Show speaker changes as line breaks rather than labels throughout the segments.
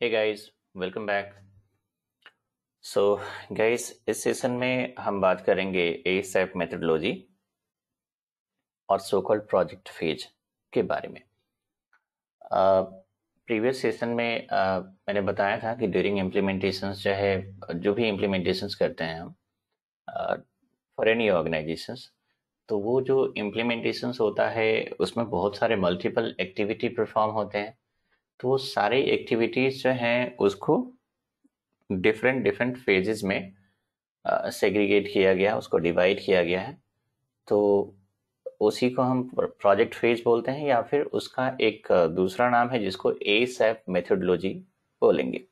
हे guys, welcome back. So guys, इस session में हम बात करेंगे एसएप मेथडोलॉजी और सो कॉल्ड प्रोजेक्ट फेज के बारे में। प्रीवियस सेशन में मैंने बताया था कि ड्यूरिंग इम्प्लीमेंटेशंस जो है, जो भी इम्प्लीमेंटेशंस करते हैं हम फॉर एनी ऑर्गेनाइजेशंस, तो वो जो इम्प्लीमेंटेशंस होता है उसमें बहुत सारे मल्टीपल एक्टिविटी परफॉर्म होते हैं। तो वो सारी एक्टिविटीज जो हैं उसको डिफरेंट डिफरेंट फेजेस में सेग्रीगेट किया गया, उसको डिवाइड किया गया है। तो उसी को हम प्रोजेक्ट फेज बोलते हैं, या फिर उसका एक दूसरा नाम है जिसको एसएप मेथोडोलॉजी बोलेंगे।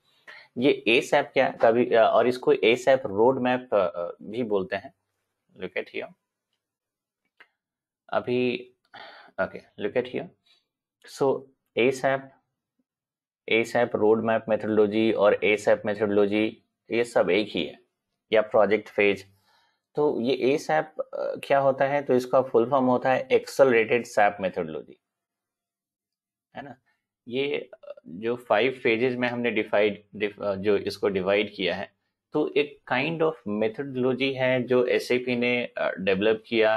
ये एसएप क्या कभी और इसको एसएप रोड मैप भी बोलते हैं। लुक एट हियर अभी। Okay, look at here. So SAP SAP road map methodology और एसएप मेथोडोलॉजी ये सब एक ही है, या प्रोजेक्ट फेज। तो ये ए सैप क्या होता है, तो इसका फुल फॉर्म होता है एक्सेलरेटेड सैप मेथोडोलॉजी, है ना। ये जो 5 फेजेस में हमने जो इसको डिवाइड किया है, तो एक काइंड ऑफ मेथोडोलॉजी है जो एसएपी ने डेवलप किया।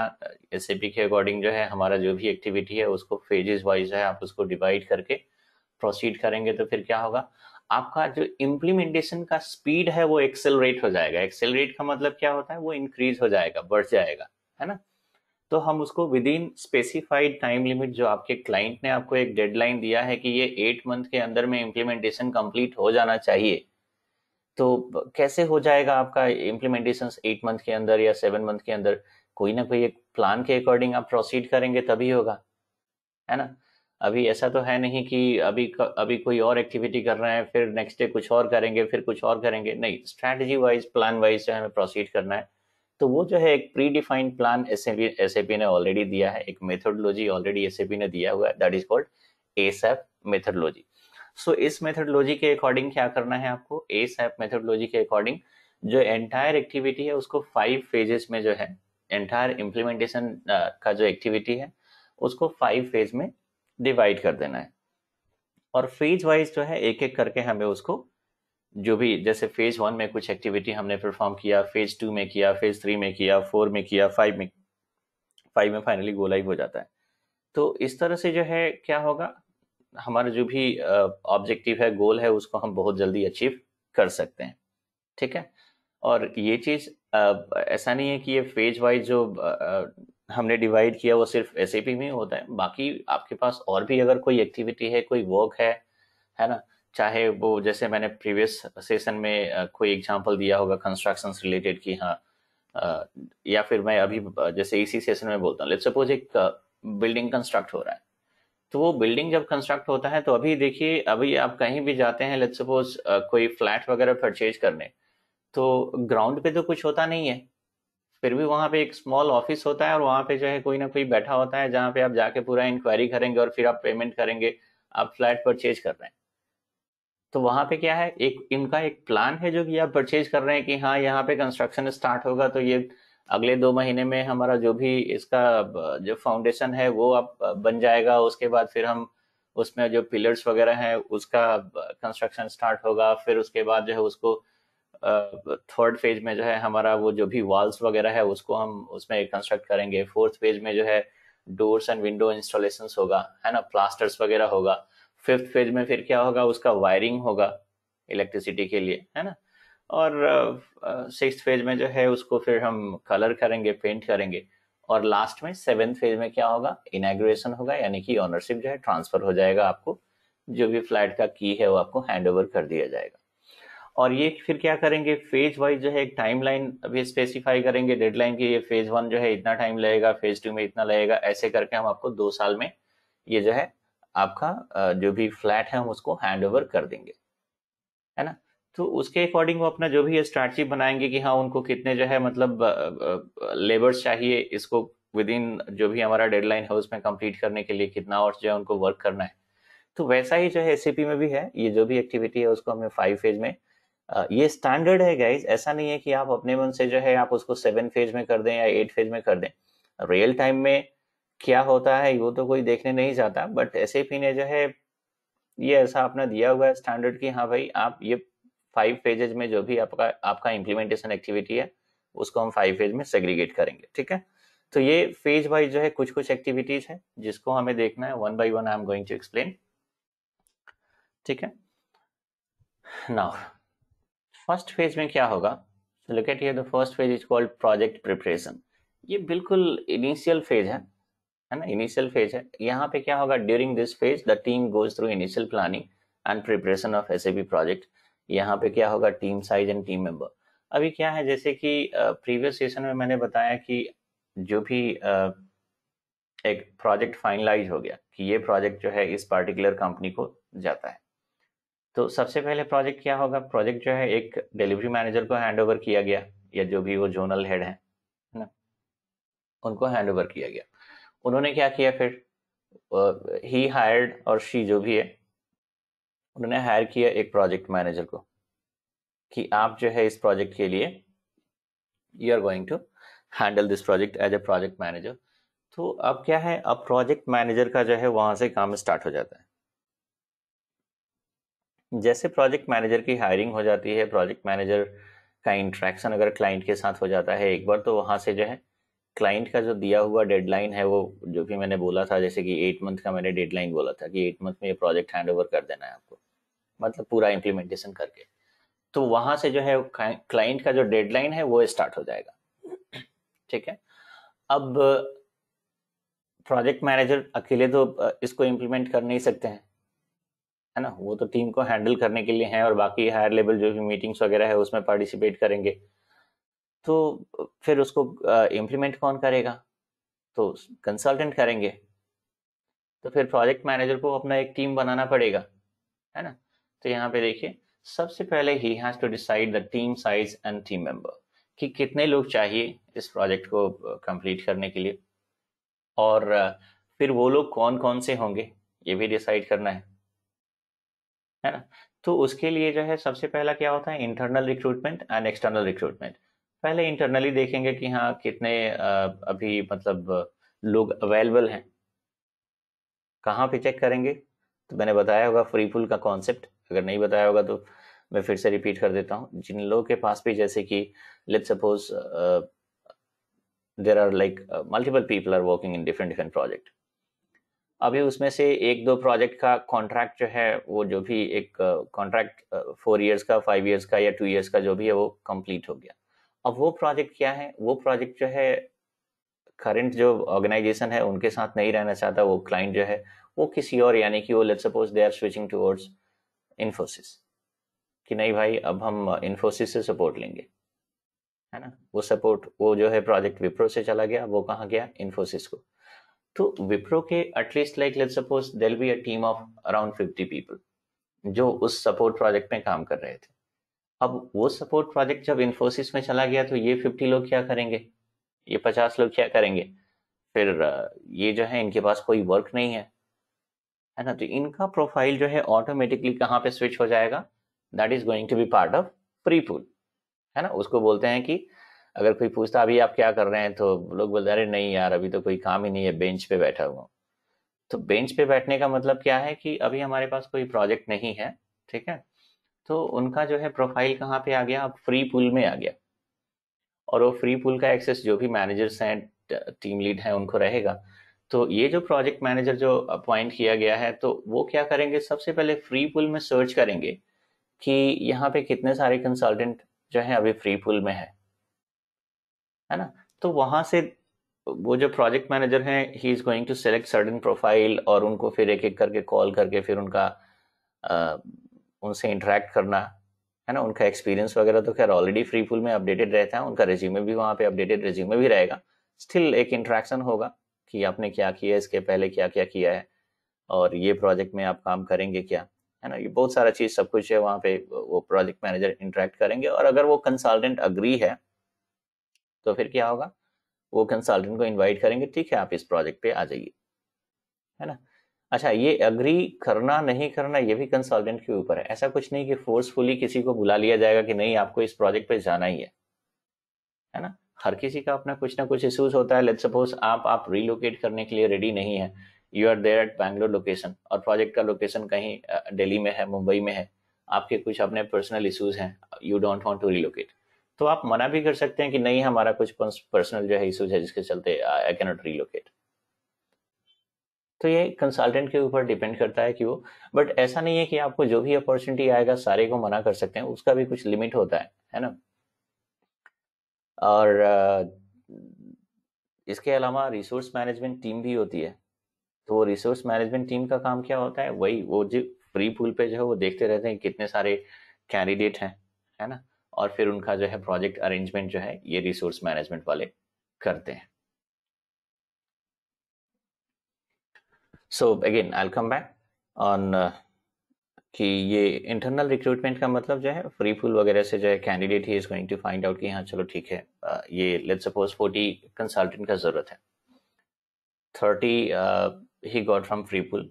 एसएपी के अकॉर्डिंग जो है हमारा जो भी एक्टिविटी है उसको फेजेस वाइज है, आप उसको डिवाइड करके प्रोसीड करेंगे तो फिर क्या होगा, आपका जो इम्प्लीमेंटेशन का स्पीड है वो एक्सेलरेट हो जाएगा। एक्सेलरेट का मतलब क्या होता है, वो इंक्रीज हो जाएगा, बढ़ जाएगा, है ना। तो हम उसको with in specified time limit, जो आपके क्लाइंट ने आपको एक डेडलाइन दिया है कि ये 8 मंथ के अंदर में इम्प्लीमेंटेशन कंप्लीट हो जाना चाहिए, तो कैसे हो जाएगा आपका इम्प्लीमेंटेशन 8 मंथ के अंदर या 7 मंथ के अंदर? कोई ना कोई एक प्लान के अकॉर्डिंग आप प्रोसीड करेंगे तभी होगा, है ना। अभी ऐसा तो है नहीं कि अभी कोई और एक्टिविटी कर रहे हैं, फिर नेक्स्ट डे कुछ और करेंगे, फिर कुछ और करेंगे, नहीं। स्ट्रैटेजी वाइज, प्लान वाइज जो है हमें प्रोसीड करना है। तो वो जो है एक प्री डिफाइंड प्लान एसएपी ने ऑलरेडी दिया है, एक मेथोडोलॉजी ऑलरेडी एसएपी ने दिया हुआ है, that is called ASAP methodology. So इस मेथोडोलॉजी के अकॉर्डिंग क्या करना है आपको, एसएप मेथोडोलॉजी के अकॉर्डिंग जो एंटायर एक्टिविटी है उसको 5 फेजेस में जो है, एंटायर इम्प्लीमेंटेशन का जो एक्टिविटी है उसको 5 फेज में डिवाइड कर देना है। और फेज वाइज जो है एक एक करके हमें उसको, जो भी जैसे फेज 1 में कुछ एक्टिविटी हमने परफॉर्म किया, फेज 2 में किया, फेज 3 में किया, 4 में किया, 5 में फाइनली गो लाइव हो जाता है। तो इस तरह से जो है क्या होगा, हमारा जो भी ऑब्जेक्टिव है, गोल है, उसको हम बहुत जल्दी अचीव कर सकते हैं। ठीक है। और ये चीज ऐसा नहीं है कि ये फेज वाइज जो हमने डिवाइड किया वो सिर्फ एसएपी में ही होता है, बाकी आपके पास और भी अगर कोई एक्टिविटी है, कोई वर्क है ना। चाहे वो जैसे मैंने प्रीवियस सेशन में कोई एग्जांपल दिया होगा कंस्ट्रक्शन से रिलेटेड कि हाँ, अ, या फिर मैं अभी जैसे इसी सेशन में बोलता हूँ, लेट्स सपोज एक बिल्डिंग कंस्ट्रक्ट हो रहा है। तो वो बिल्डिंग जब कंस्ट्रक्ट होता है तो अभी देखिए, अभी आप कहीं भी जाते हैं, लेट्स सपोज कोई फ्लैट वगैरह परचेज करने, तो ग्राउंड पे तो कुछ होता नहीं है, फिर भी वहां पे एक स्मॉल ऑफिस होता है और वहां पे जो है कोई ना कोई बैठा होता है जहां पे आप जाके पूरा इंक्वायरी करेंगे और फिर आप पेमेंट करेंगे, आप फ्लैट परचेज कर रहे हैं। तो वहां पे क्या है, एक इनका एक प्लान है जो कि आप परचेज कर रहे हैं कि हाँ यहाँ पे कंस्ट्रक्शन स्टार्ट होगा, तो ये अगले 2 महीने में हमारा जो भी इसका जो फाउंडेशन है वो अब बन जाएगा। उसके बाद फिर हम उसमें जो पिलर्स वगैरह हैं उसका कंस्ट्रक्शन स्टार्ट होगा, फिर उसके बाद जो है उसको थर्ड फेज में जो है हमारा वो जो भी वॉल्स वगैरह है उसको हम उसमें कंस्ट्रक्ट करेंगे। फोर्थ फेज में जो है डोर्स एंड विंडो इंस्टॉलेशन होगा, है ना, प्लास्टर्स वगैरह होगा। फिफ्थ फेज में फिर क्या होगा, उसका वायरिंग होगा इलेक्ट्रिसिटी के लिए, है ना। और सिक्स्थ फेज में जो है उसको फिर हम कलर करेंगे, पेंट करेंगे। और लास्ट में सेवेंथ फेज में क्या होगा, इनॉग्रेशन होगा, यानी कि ओनरशिप जो है ट्रांसफर हो जाएगा, आपको जो भी फ्लैट का की है वो आपको हैंड ओवर कर दिया जाएगा। और ये फिर क्या करेंगे, फेज वाइज जो है एक टाइमलाइन अभी स्पेसिफाई करेंगे, डेडलाइन की, ये फेज 1 जो है इतना टाइम लगेगा, फेज 2 में इतना लगेगा, ऐसे करके हम आपको 2 साल में ये जो है आपका जो भी फ्लैट है हम उसको हैंड ओवर कर देंगे, है ना। तो उसके अकॉर्डिंग वो अपना जो भी स्ट्रैटेजी बनाएंगे कि हाँ उनको कितने जो है मतलब लेबर्स चाहिए, इसको विद इन जो भी हमारा डेडलाइन है उसमें कंप्लीट करने के लिए कितना और जो है उनको वर्क करना है। तो वैसा ही जो है एसएपी में भी है, ये जो भी एक्टिविटी है उसको हमें 5 फेज में, ये स्टैंडर्ड है गाइज, ऐसा नहीं है कि आप अपने मन से जो है आप उसको 7 फेज में कर दें या 8 फेज में कर दें। रियल टाइम में क्या होता है वो तो कोई देखने नहीं जाता, बट एसएपी ने जो है ये ऐसा आपने दिया हुआ है स्टैंडर्ड कि हाँ भाई आप ये 5 फेजेज में जो भी आपका इम्प्लीमेंटेशन एक्टिविटी है उसको हम 5 फेज में सेग्रीगेट करेंगे, ठीक है। तो ये फेज वाइज जो है कुछ कुछ एक्टिविटीज है जिसको हमें देखना है, one by one I am going to explain, ठीक है। नाउ फर्स्ट फेज में क्या होगा, look at here, the first phase is called project preparation. ये बिल्कुल इनिशियल फेज है ना, इनिशियल फेज है। यहाँ पे क्या होगा, during this phase the team goes through initial planning and preparation of SAP project. यहाँ पे क्या होगा, team size and team member. अभी क्या है, जैसे कि प्रीवियस सेशन में मैंने बताया कि जो भी एक प्रोजेक्ट फाइनलाइज हो गया कि ये प्रोजेक्ट जो है इस पार्टिकुलर कंपनी को जाता है, तो सबसे पहले प्रोजेक्ट क्या होगा, प्रोजेक्ट जो है एक डिलीवरी मैनेजर को हैंड ओवर किया गया, या जो भी वो जोनल हेड है ना, उनको हैंड ओवर किया गया। उन्होंने क्या किया फिर, ही हायर्ड और शी जो भी है, उन्होंने हायर किया एक प्रोजेक्ट मैनेजर को कि आप जो है इस प्रोजेक्ट के लिए you are going to handle this project as a project manager. तो अब क्या है, अब प्रोजेक्ट मैनेजर का जो है वहां से काम स्टार्ट हो जाता है। जैसे प्रोजेक्ट मैनेजर की हायरिंग हो जाती है, प्रोजेक्ट मैनेजर का इंटरेक्शन अगर क्लाइंट के साथ हो जाता है एक बार, तो वहां से जो है क्लाइंट का जो दिया हुआ डेडलाइन है, वो जो भी मैंने बोला था, जैसे कि 8 मंथ का मैंने डेडलाइन बोला था कि 8 मंथ में ये प्रोजेक्ट हैंड ओवर कर देना है आपको, मतलब पूरा इम्प्लीमेंटेशन करके। तो वहां से जो है क्लाइंट का जो डेडलाइन है वो स्टार्ट हो जाएगा, ठीक है। अब प्रोजेक्ट मैनेजर अकेले तो इसको इम्प्लीमेंट कर नहीं सकते हैं, है ना, वो तो टीम को हैंडल करने के लिए हैं और बाकी हायर लेवल जो भी मीटिंग्स वगैरह है उसमें पार्टिसिपेट करेंगे। तो फिर उसको इम्प्लीमेंट कौन करेगा, तो कंसल्टेंट करेंगे। तो फिर प्रोजेक्ट मैनेजर को अपना एक टीम बनाना पड़ेगा, है ना। तो यहाँ पे देखिए, सबसे पहले he has to decide the team size and team member, कि कितने लोग चाहिए इस प्रोजेक्ट को कंप्लीट करने के लिए, और फिर वो लोग कौन कौन से होंगे ये भी डिसाइड करना है ना। तो उसके लिए जो है सबसे पहला क्या होता है, internal recruitment and external recruitment. पहले इंटरनली देखेंगे कि हाँ कितने अभी मतलब लोग अवेलेबल हैं। कहाँ पे चेक करेंगे, तो मैंने बताया होगा फ्री पूल का कॉन्सेप्ट, अगर नहीं बताया होगा तो मैं फिर से रिपीट कर देता हूँ। जिन लोगों के पास भी, जैसे कि let's suppose there are like multiple people are working in different different project, अभी उसमें से एक दो प्रोजेक्ट का कॉन्ट्रैक्ट जो है, वो जो भी एक कॉन्ट्रैक्ट 4 ईयर्स का, 5 ईयर्स का या 2 ईयर्स का जो भी है वो कंप्लीट हो गया। अब वो प्रोजेक्ट क्या है, वो प्रोजेक्ट जो है करंट जो ऑर्गेनाइजेशन है उनके साथ नहीं रहना चाहता, वो क्लाइंट जो है वो किसी और, यानी कि वो let's suppose they are switching towards Infosys, कि नहीं भाई अब हम इन्फोसिस से सपोर्ट लेंगे, है ना। वो सपोर्ट, वो जो है प्रोजेक्ट विप्रो से चला गया, वो कहाँ गया, इन्फोसिस को। तो विप्रो के at least like let's suppose there be a team of around 50 people जो उस सपोर्ट प्रोजेक्ट में काम कर रहे थे। अब वो सपोर्ट प्रोजेक्ट जब इन्फोसिस में चला गया, तो ये 50 लोग क्या करेंगे, ये 50 लोग क्या करेंगे, फिर ये जो है इनके पास कोई वर्क नहीं है ना। तो इनका प्रोफाइल जो है ऑटोमेटिकली कहाँ पे स्विच हो जाएगा, that is going to be part of free pool, है ना। उसको बोलते हैं कि अगर कोई पूछता अभी आप क्या कर रहे हैं, तो लोग बोलते अरे नहीं यार अभी तो कोई काम ही नहीं है, बेंच पे बैठा हुआ हूँ। तो बेंच पे बैठने का मतलब क्या है कि अभी हमारे पास कोई प्रोजेक्ट नहीं है, ठीक है। तो उनका जो है प्रोफाइल कहाँ पे आ गया, अब फ्री पूल में आ गया, और वो फ्री पूल का एक्सेस जो भी मैनेजर्स हैं, टीम लीड हैं, उनको रहेगा। तो ये जो प्रोजेक्ट मैनेजर जो अपॉइंट किया गया है, तो वो क्या करेंगे, सबसे पहले फ्री पूल में सर्च करेंगे कि यहाँ पे कितने सारे कंसल्टेंट जो है अभी फ्री पूल में है ना। तो वहां से वो जो प्रोजेक्ट मैनेजर हैं, he is going to select certain profile, और उनको फिर एक एक करके कॉल करके फिर उनका उनसे इंटरेक्ट करना, है ना। उनका एक्सपीरियंस वगैरह तो खैर ऑलरेडी फ्री पूल में अपडेटेड रहता है, उनका रिज्यूमे भी वहाँ पे अपडेटेड रिज्यूमे भी रहेगा, स्टिल एक इंटरेक्शन होगा कि आपने क्या किया, इसके पहले क्या क्या किया है, और ये प्रोजेक्ट में आप काम करेंगे क्या, है ना। ये बहुत सारा चीज सब कुछ है वहाँ पे, वो प्रोजेक्ट मैनेजर इंटरेक्ट करेंगे, और अगर वो कंसल्टेंट अग्री है तो फिर क्या होगा, वो कंसल्टेंट को इनवाइट करेंगे, ठीक है आप इस प्रोजेक्ट पे आ जाइए, है ना। अच्छा, ये अग्री करना नहीं करना ये भी कंसल्टेंट के ऊपर है, ऐसा कुछ नहीं कि फोर्सफुली किसी को बुला लिया जाएगा कि नहीं आपको इस प्रोजेक्ट पे जाना ही है ना। हर किसी का अपना कुछ ना कुछ इश्यूज होता है। लेट्स सपोज आप रीलोकेट करने के लिए रेडी नहीं है, you are there at Bangalore location और प्रोजेक्ट का लोकेशन कहीं दिल्ली में है, मुंबई में है, आपके कुछ अपने पर्सनल इश्यूज हैं, you don't want to relocate, तो आप मना भी कर सकते हैं कि नहीं हमारा कुछ पर्सनल जो है इश्यूज है जिसके चलते आई कैन नॉट रिलोकेट। तो ये कंसल्टेंट के ऊपर डिपेंड करता है कि वो, बट ऐसा नहीं है कि आपको जो भी अपॉर्चुनिटी आएगा सारे को मना कर सकते हैं, उसका भी कुछ लिमिट होता है ना। और इसके अलावा रिसोर्स मैनेजमेंट टीम भी होती है, तो वो रिसोर्स मैनेजमेंट टीम का काम क्या होता है, वही वो जो फ्री पूल पे जो है वो देखते रहते हैं कितने सारे कैंडिडेट हैं, है ना, और फिर उनका जो है प्रोजेक्ट अरेंजमेंट जो है ये रिसोर्स मैनेजमेंट वाले करते हैं। So again I will come back on कि ये इंटरनल रिक्रूटमेंट का मतलब जो है फ्री पूल वगैरह से जो है candidate he is going to find out कि हाँ चलो ठीक है, ये लेट्स सपोज 40 कंसल्टेंट का जरूरत है, 30 he got from free pool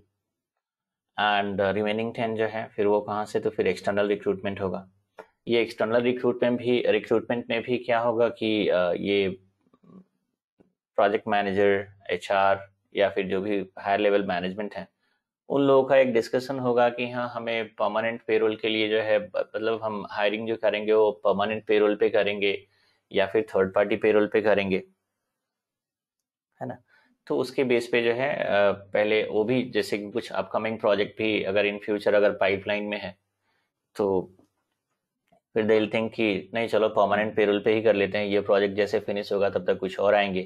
and remaining 10 जो है फिर वो कहाँ से, तो फिर एक्सटर्नल रिक्रूटमेंट होगा। ये एक्सटर्नल रिक्रूटमेंट में भी क्या होगा कि ये प्रोजेक्ट मैनेजर, एचआर या फिर जो भी हायर लेवल मैनेजमेंट है उन लोगों का एक डिस्कशन होगा कि हाँ हमें परमानेंट पेरोल के लिए जो है मतलब हम हायरिंग जो करेंगे वो परमानेंट पेरोल पे करेंगे या फिर थर्ड पार्टी पेरोल पे करेंगे, है ना। तो उसके बेस पे जो है पहले वो भी जैसे कि कुछ अपकमिंग प्रोजेक्ट भी अगर इन फ्यूचर अगर पाइपलाइन में है तो फिर दे विल थिंक कि नहीं चलो परमानेंट पेरोल पे ही कर लेते हैं, ये प्रोजेक्ट जैसे फिनिश होगा तब तक कुछ और आएंगे,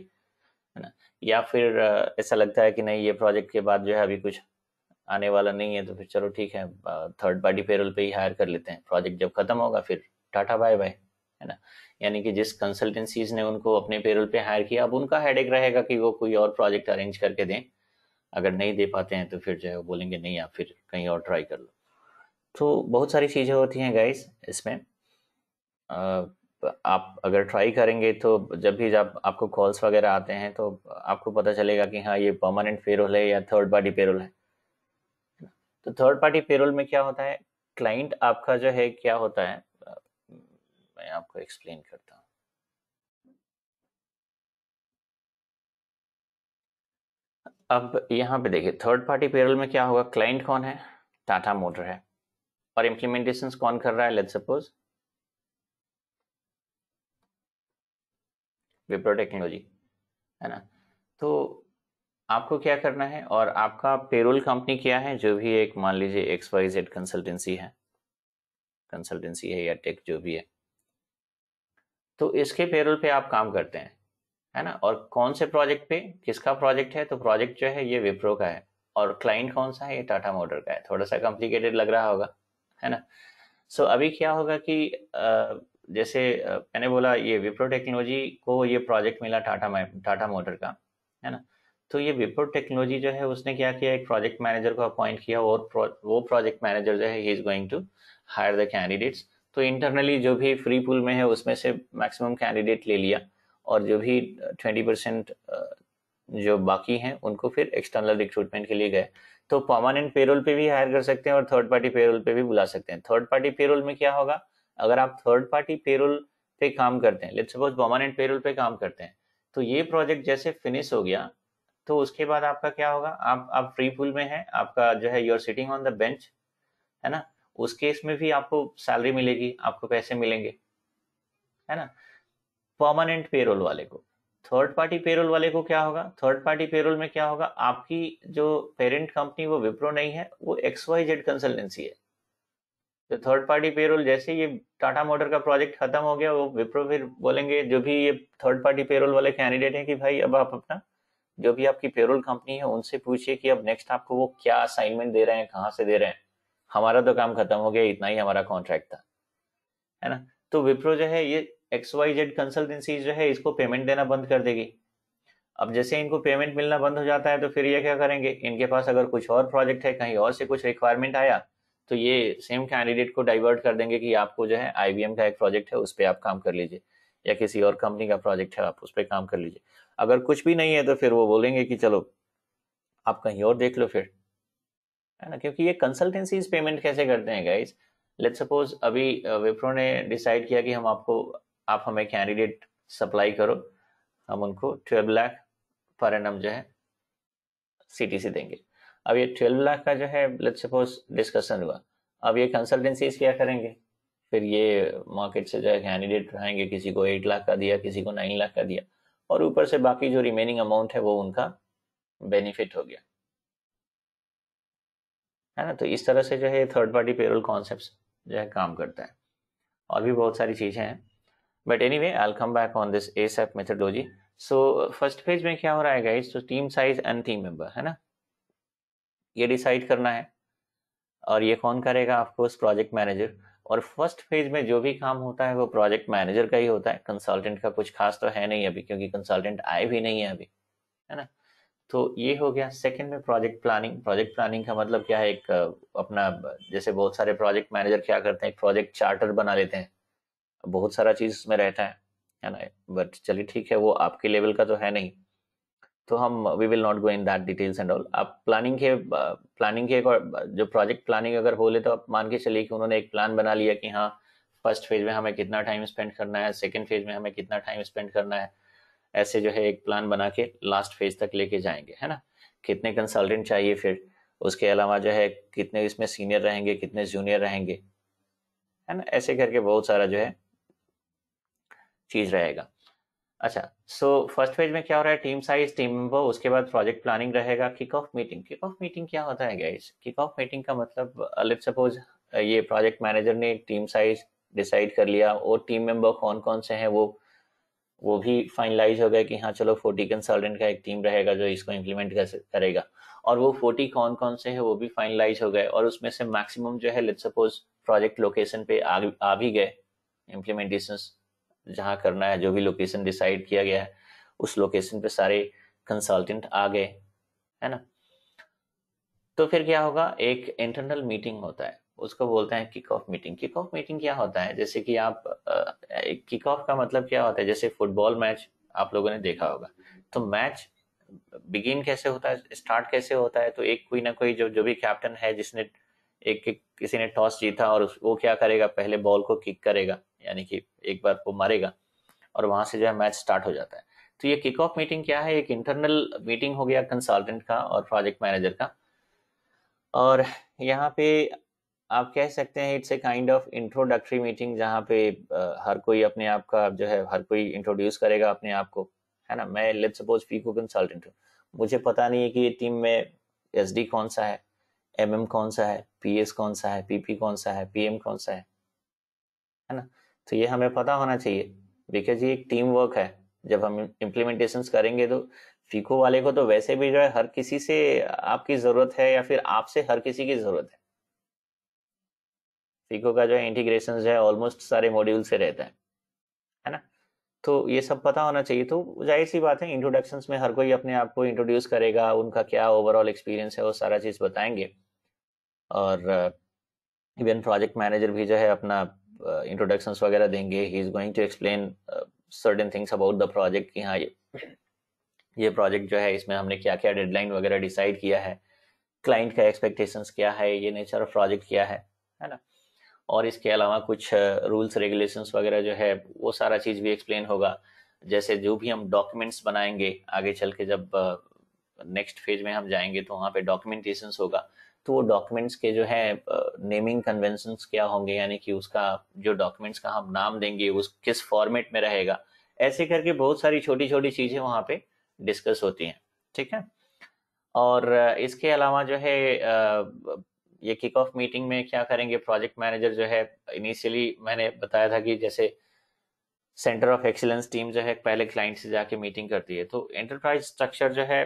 है ना। या फिर ऐसा लगता है कि नहीं ये प्रोजेक्ट के बाद जो है अभी कुछ आने वाला नहीं है तो फिर चलो ठीक है थर्ड पार्टी पेरोल पे ही हायर कर लेते हैं, प्रोजेक्ट जब खत्म होगा फिर टाटा बाय बाय, है ना। यानी कि जिस कंसल्टेंसीज ने उनको अपने पेरोल पे हायर किया अब उनका हेडेक रहेगा कि वो कोई और प्रोजेक्ट अरेंज करके दें, अगर नहीं दे पाते हैं तो फिर जो है वो बोलेंगे नहीं आप फिर कहीं और ट्राई कर लो। तो बहुत सारी चीज़ें होती हैं गाइस इसमें, आप अगर ट्राई करेंगे तो जब आपको कॉल्स वगैरह आते हैं तो आपको पता चलेगा कि हाँ ये परमानेंट पेरोल है या थर्ड पार्टी पेरोल है। तो थर्ड पार्टी पेरोल में क्या होता है, क्लाइंट आपका जो है क्या होता है, मैं आपको एक्सप्लेन करता हूँ। अब यहाँ पे देखिए थर्ड पार्टी पेरोल में क्या होगा, क्लाइंट कौन है, टाटा मोटर है, और इम्प्लीमेंटेशन कौन कर रहा है, लेट्स सपोज विप्रो टेक्नोलॉजी, है ना। तो आपको क्या करना है, और आपका पेरोल कंपनी क्या है, जो भी एक मान लीजिए XYZ कंसल्टेंसी है या टेक जो भी है, तो इसके पेरोल पे आप काम करते हैं, है ना। और कौन से प्रोजेक्ट पे, किसका प्रोजेक्ट है, तो प्रोजेक्ट जो है ये विप्रो का है, और क्लाइंट कौन सा है, ये टाटा मोटर का है। थोड़ा सा कॉम्प्लिकेटेड लग रहा होगा, है ना। सो अभी क्या होगा कि जैसे मैंने बोला ये विप्रो टेक्नोलॉजी को ये प्रोजेक्ट मिला टाटा मोटर का, है ना। तो ये विप्रो टेक्नोलॉजी जो है उसने क्या किया, एक प्रोजेक्ट मैनेजर को अपॉइंट किया, और वो प्रोजेक्ट मैनेजर जो है he is going to hire the candidates. तो इंटरनली जो भी फ्री पूल में है उसमें से मैक्सिमम कैंडिडेट ले लिया, और जो भी 20% जो बाकी हैं उनको फिर एक्सटर्नल रिक्रूटमेंट के लिए गए। तो परमानेंट पेरोल पे भी हायर कर सकते हैं और थर्ड पार्टी पेरोल पे भी बुला सकते हैं। थर्ड पार्टी पेरोल में क्या होगा, अगर आप थर्ड पार्टी पेरोल पे काम करते हैं, लेट्स सपोज परमानेंट पेरोल पे काम करते हैं, तो ये प्रोजेक्ट जैसे फिनिश हो गया तो उसके बाद आपका क्या होगा, आप फ्री पूल में है, आपका जो है you are sitting on the bench, है ना। उस केस में भी आपको सैलरी मिलेगी, आपको पैसे मिलेंगे, है ना। परमानेंट पेरोल वाले को, थर्ड पार्टी पेरोल वाले को क्या होगा, थर्ड पार्टी पेरोल में क्या होगा, आपकी जो पेरेंट कंपनी वो विप्रो नहीं है, वो XYZ कंसल्टेंसी है। तो थर्ड पार्टी पेरोल जैसे ये टाटा मोटर का प्रोजेक्ट खत्म हो गया, वो विप्रो फिर बोलेंगे जो भी ये थर्ड पार्टी पेरोल वाले कैंडिडेट हैं कि भाई अब आप अपना जो भी आपकी पेरोल कंपनी है उनसे पूछिए कि अब नेक्स्ट आपको वो क्या असाइनमेंट दे रहे हैं, कहाँ से दे रहे हैं, हमारा तो काम खत्म हो गया, इतना ही हमारा कॉन्ट्रैक्ट था, है ना। तो विप्रो जो है ये XYZ कंसल्टेंसी जो है इसको पेमेंट देना बंद कर देगी। अब जैसे इनको पेमेंट मिलना बंद हो जाता है तो फिर ये क्या करेंगे, इनके पास अगर कुछ और प्रोजेक्ट है, कहीं और से कुछ रिक्वायरमेंट आया, तो ये सेम कैंडिडेट को डाइवर्ट कर देंगे कि आपको जो है IBM का एक प्रोजेक्ट है उस पर आप काम कर लीजिए, या किसी और कंपनी का प्रोजेक्ट है आप उस पर काम कर लीजिए। अगर कुछ भी नहीं है तो फिर वो बोलेंगे कि चलो आप कहीं और देख लो फिर, है ना। क्योंकि ये कंसल्टेंसीज पेमेंट कैसे करते हैं गाइस, लेट्स सपोज अभी विप्रो ने डिसाइड किया कि आप हमें कैंडिडेट सप्लाई करो, हम उनको 12 लाख पर एनम जो है CTC देंगे। अब ये 12 लाख का जो है लेट्स सपोज डिस्कशन हुआ, अब ये कंसल्टेंसीज क्या करेंगे, फिर ये मार्केट से जो है कैंडिडेट उठाएंगे, किसी को 8 लाख का दिया, किसी को 9 लाख का दिया, और ऊपर से बाकी जो रिमेनिंग अमाउंट है वो उनका बेनिफिट हो गया, है ना। तो इस तरह से जो है थर्ड पार्टी पेरोल कॉन्सेप्ट जो है काम करता है। और भी बहुत सारी चीजें हैं, but anyway I will come back on this ASAP methodology. So first phase में क्या हो रहा है गाइस, तो team size and team member, है ना, ये डिसाइड करना है। और ये कौन करेगा, ऑफकोर्स प्रोजेक्ट मैनेजर। और फर्स्ट फेज में जो भी काम होता है वो प्रोजेक्ट मैनेजर का ही होता है, कंसल्टेंट का कुछ खास तो है नहीं अभी, क्योंकि कंसल्टेंट आए भी नहीं है अभी, है ना। तो ये हो गया। सेकंड में प्रोजेक्ट प्लानिंग। प्रोजेक्ट प्लानिंग का मतलब क्या है, एक अपना जैसे बहुत सारे प्रोजेक्ट मैनेजर क्या करते हैं, एक प्रोजेक्ट चार्टर बना लेते हैं, बहुत सारा चीज उसमें रहता है ना। बट चलिए ठीक है, वो आपके लेवल का तो है नहीं, तो हम we will not go in that details and all. आप प्लानिंग के जो प्रोजेक्ट प्लानिंग अगर बोले तो आप मान के चलिए कि उन्होंने एक प्लान बना लिया कि हाँ फर्स्ट फेज में हमें कितना टाइम स्पेंड करना है, सेकंड फेज में हमें कितना टाइम स्पेंड करना है, ऐसे जो है एक प्लान बना के लास्ट फेज तक लेके जाएंगे, है ना। कितने कंसल्टेंट चाहिए, फिर उसके अलावा जो है कितने इसमें सीनियर रहेंगे, कितने जूनियर रहेंगे, है ना, ऐसे करके बहुत सारा जो है चीज रहेगा। अच्छा, सो फर्स्ट फेज में क्या हो रहा है, टीम साइज, टीम मेंबर, उसके बाद प्रोजेक्ट प्लानिंग रहेगा। Kick off meeting. Kick off meeting क्या होता है गाइस, किक ऑफ मीटिंग का मतलब लेट्स सपोज ये प्रोजेक्ट मैनेजर ने टीम साइज डिसाइड कर लिया और टीम मेंबर कौन कौन से हैं वो भी फाइनलाइज हो गया कि हाँ चलो 40 कंसल्टेंट का एक टीम रहेगा जो इसको इम्प्लीमेंट करेगा, और वो 40 कौन कौन से हैं वो भी फाइनलाइज हो गए, और उसमें से मैक्सिमम जो है लेट्स सपोज प्रोजेक्ट लोकेशन पे आ भी गए, इम्प्लीमेंटेशन जहाँ करना है, जो भी लोकेशन डिसाइड किया गया है उस लोकेशन पे सारे कंसल्टेंट आ गए, है ना। तो फिर क्या होगा, एक इंटरनल मीटिंग होता है, उसको बोलते हैं kick off meeting. Kick off meeting क्या होता है, जैसे कि आप किक ऑफ का मतलब क्या होता है, जैसे फुटबॉल मैच आप लोगों ने देखा होगा, तो मैच बिगिन कैसे होता है, स्टार्ट कैसे होता है, तो एक कोई ना कोई जो जो भी कैप्टन है जिसने किसी ने टॉस जीता, और वो क्या करेगा, पहले बॉल को किक करेगा, यानी कि एक बार वो मारेगा, और वहां से जो है मैच स्टार्ट हो जाता है। तो ये किक ऑफ मीटिंग क्या है, एक इंटरनल मीटिंग हो गया कंसल्टेंट का और प्रोजेक्ट मैनेजर का। और यहाँ पे आप कह सकते हैं it's a kind of introductory meeting, जहाँ पे हर कोई अपने आप का जो है हर कोई इंट्रोड्यूस करेगा अपने आप को, है ना। मैं लेट्स सपोज फीको कंसल्टेंट हूँ, मुझे पता नहीं है कि ये टीम में SD कौन सा है, MM कौन सा है, PS कौन सा है, PP कौन सा है, PM कौन सा है ना। तो ये हमें पता होना चाहिए, बिकॉज ये एक टीम वर्क है। जब हम इम्प्लीमेंटेशंस करेंगे तो फीको वाले को तो वैसे भी जो है हर किसी से आपकी जरूरत है, या फिर आपसे हर किसी की जरूरत है। फीको का जो है इंटीग्रेशन जो है ऑलमोस्ट सारे मॉड्यूल से रहता है ना। तो ये सब पता होना चाहिए। तो जाहिर सी बात है इंट्रोडक्शंस में हर कोई अपने आप को इंट्रोड्यूस करेगा, उनका क्या ओवरऑल एक्सपीरियंस है वो सारा चीज बताएंगे। और इवन प्रोजेक्ट मैनेजर भी जो है अपना इंट्रोडक्शंस वगैरह देंगे, he is going to explain certain things about the project, कि हाँ ये प्रोजेक्ट जो है इसमें हमने क्या क्या डेडलाइन वगैरह डिसाइड किया है, क्लाइंट का एक्सपेक्टेशंस क्या है, ये नेचर ऑफ प्रोजेक्ट क्या है ना। और इसके अलावा कुछ रूल्स रेगुलेशंस वगैरह जो है वो सारा चीज भी एक्सप्लेन होगा। जैसे जो भी हम डॉक्यूमेंट्स बनाएंगे आगे चल के, जब नेक्स्ट फेज में हम जाएंगे तो वहाँ पे डॉक्यूमेंटेशंस होगा, तो वो डॉक्यूमेंट्स के जो है नेमिंग कन्वेंशंस क्या होंगे, यानी कि उसका जो डॉक्यूमेंट्स का हम नाम देंगे उस किस फॉर्मेट में रहेगा, ऐसे करके बहुत सारी छोटी छोटी चीजें वहाँ पे डिस्कस होती हैं, ठीक है। और इसके अलावा जो है ये किक ऑफ मीटिंग में क्या करेंगे, प्रोजेक्ट मैनेजर जो है इनिशियली मैंने बताया था कि जैसे सेंटर ऑफ एक्सीलेंस टीम जो है पहले क्लाइंट से जाके मीटिंग करती है, तो एंटरप्राइज स्ट्रक्चर जो है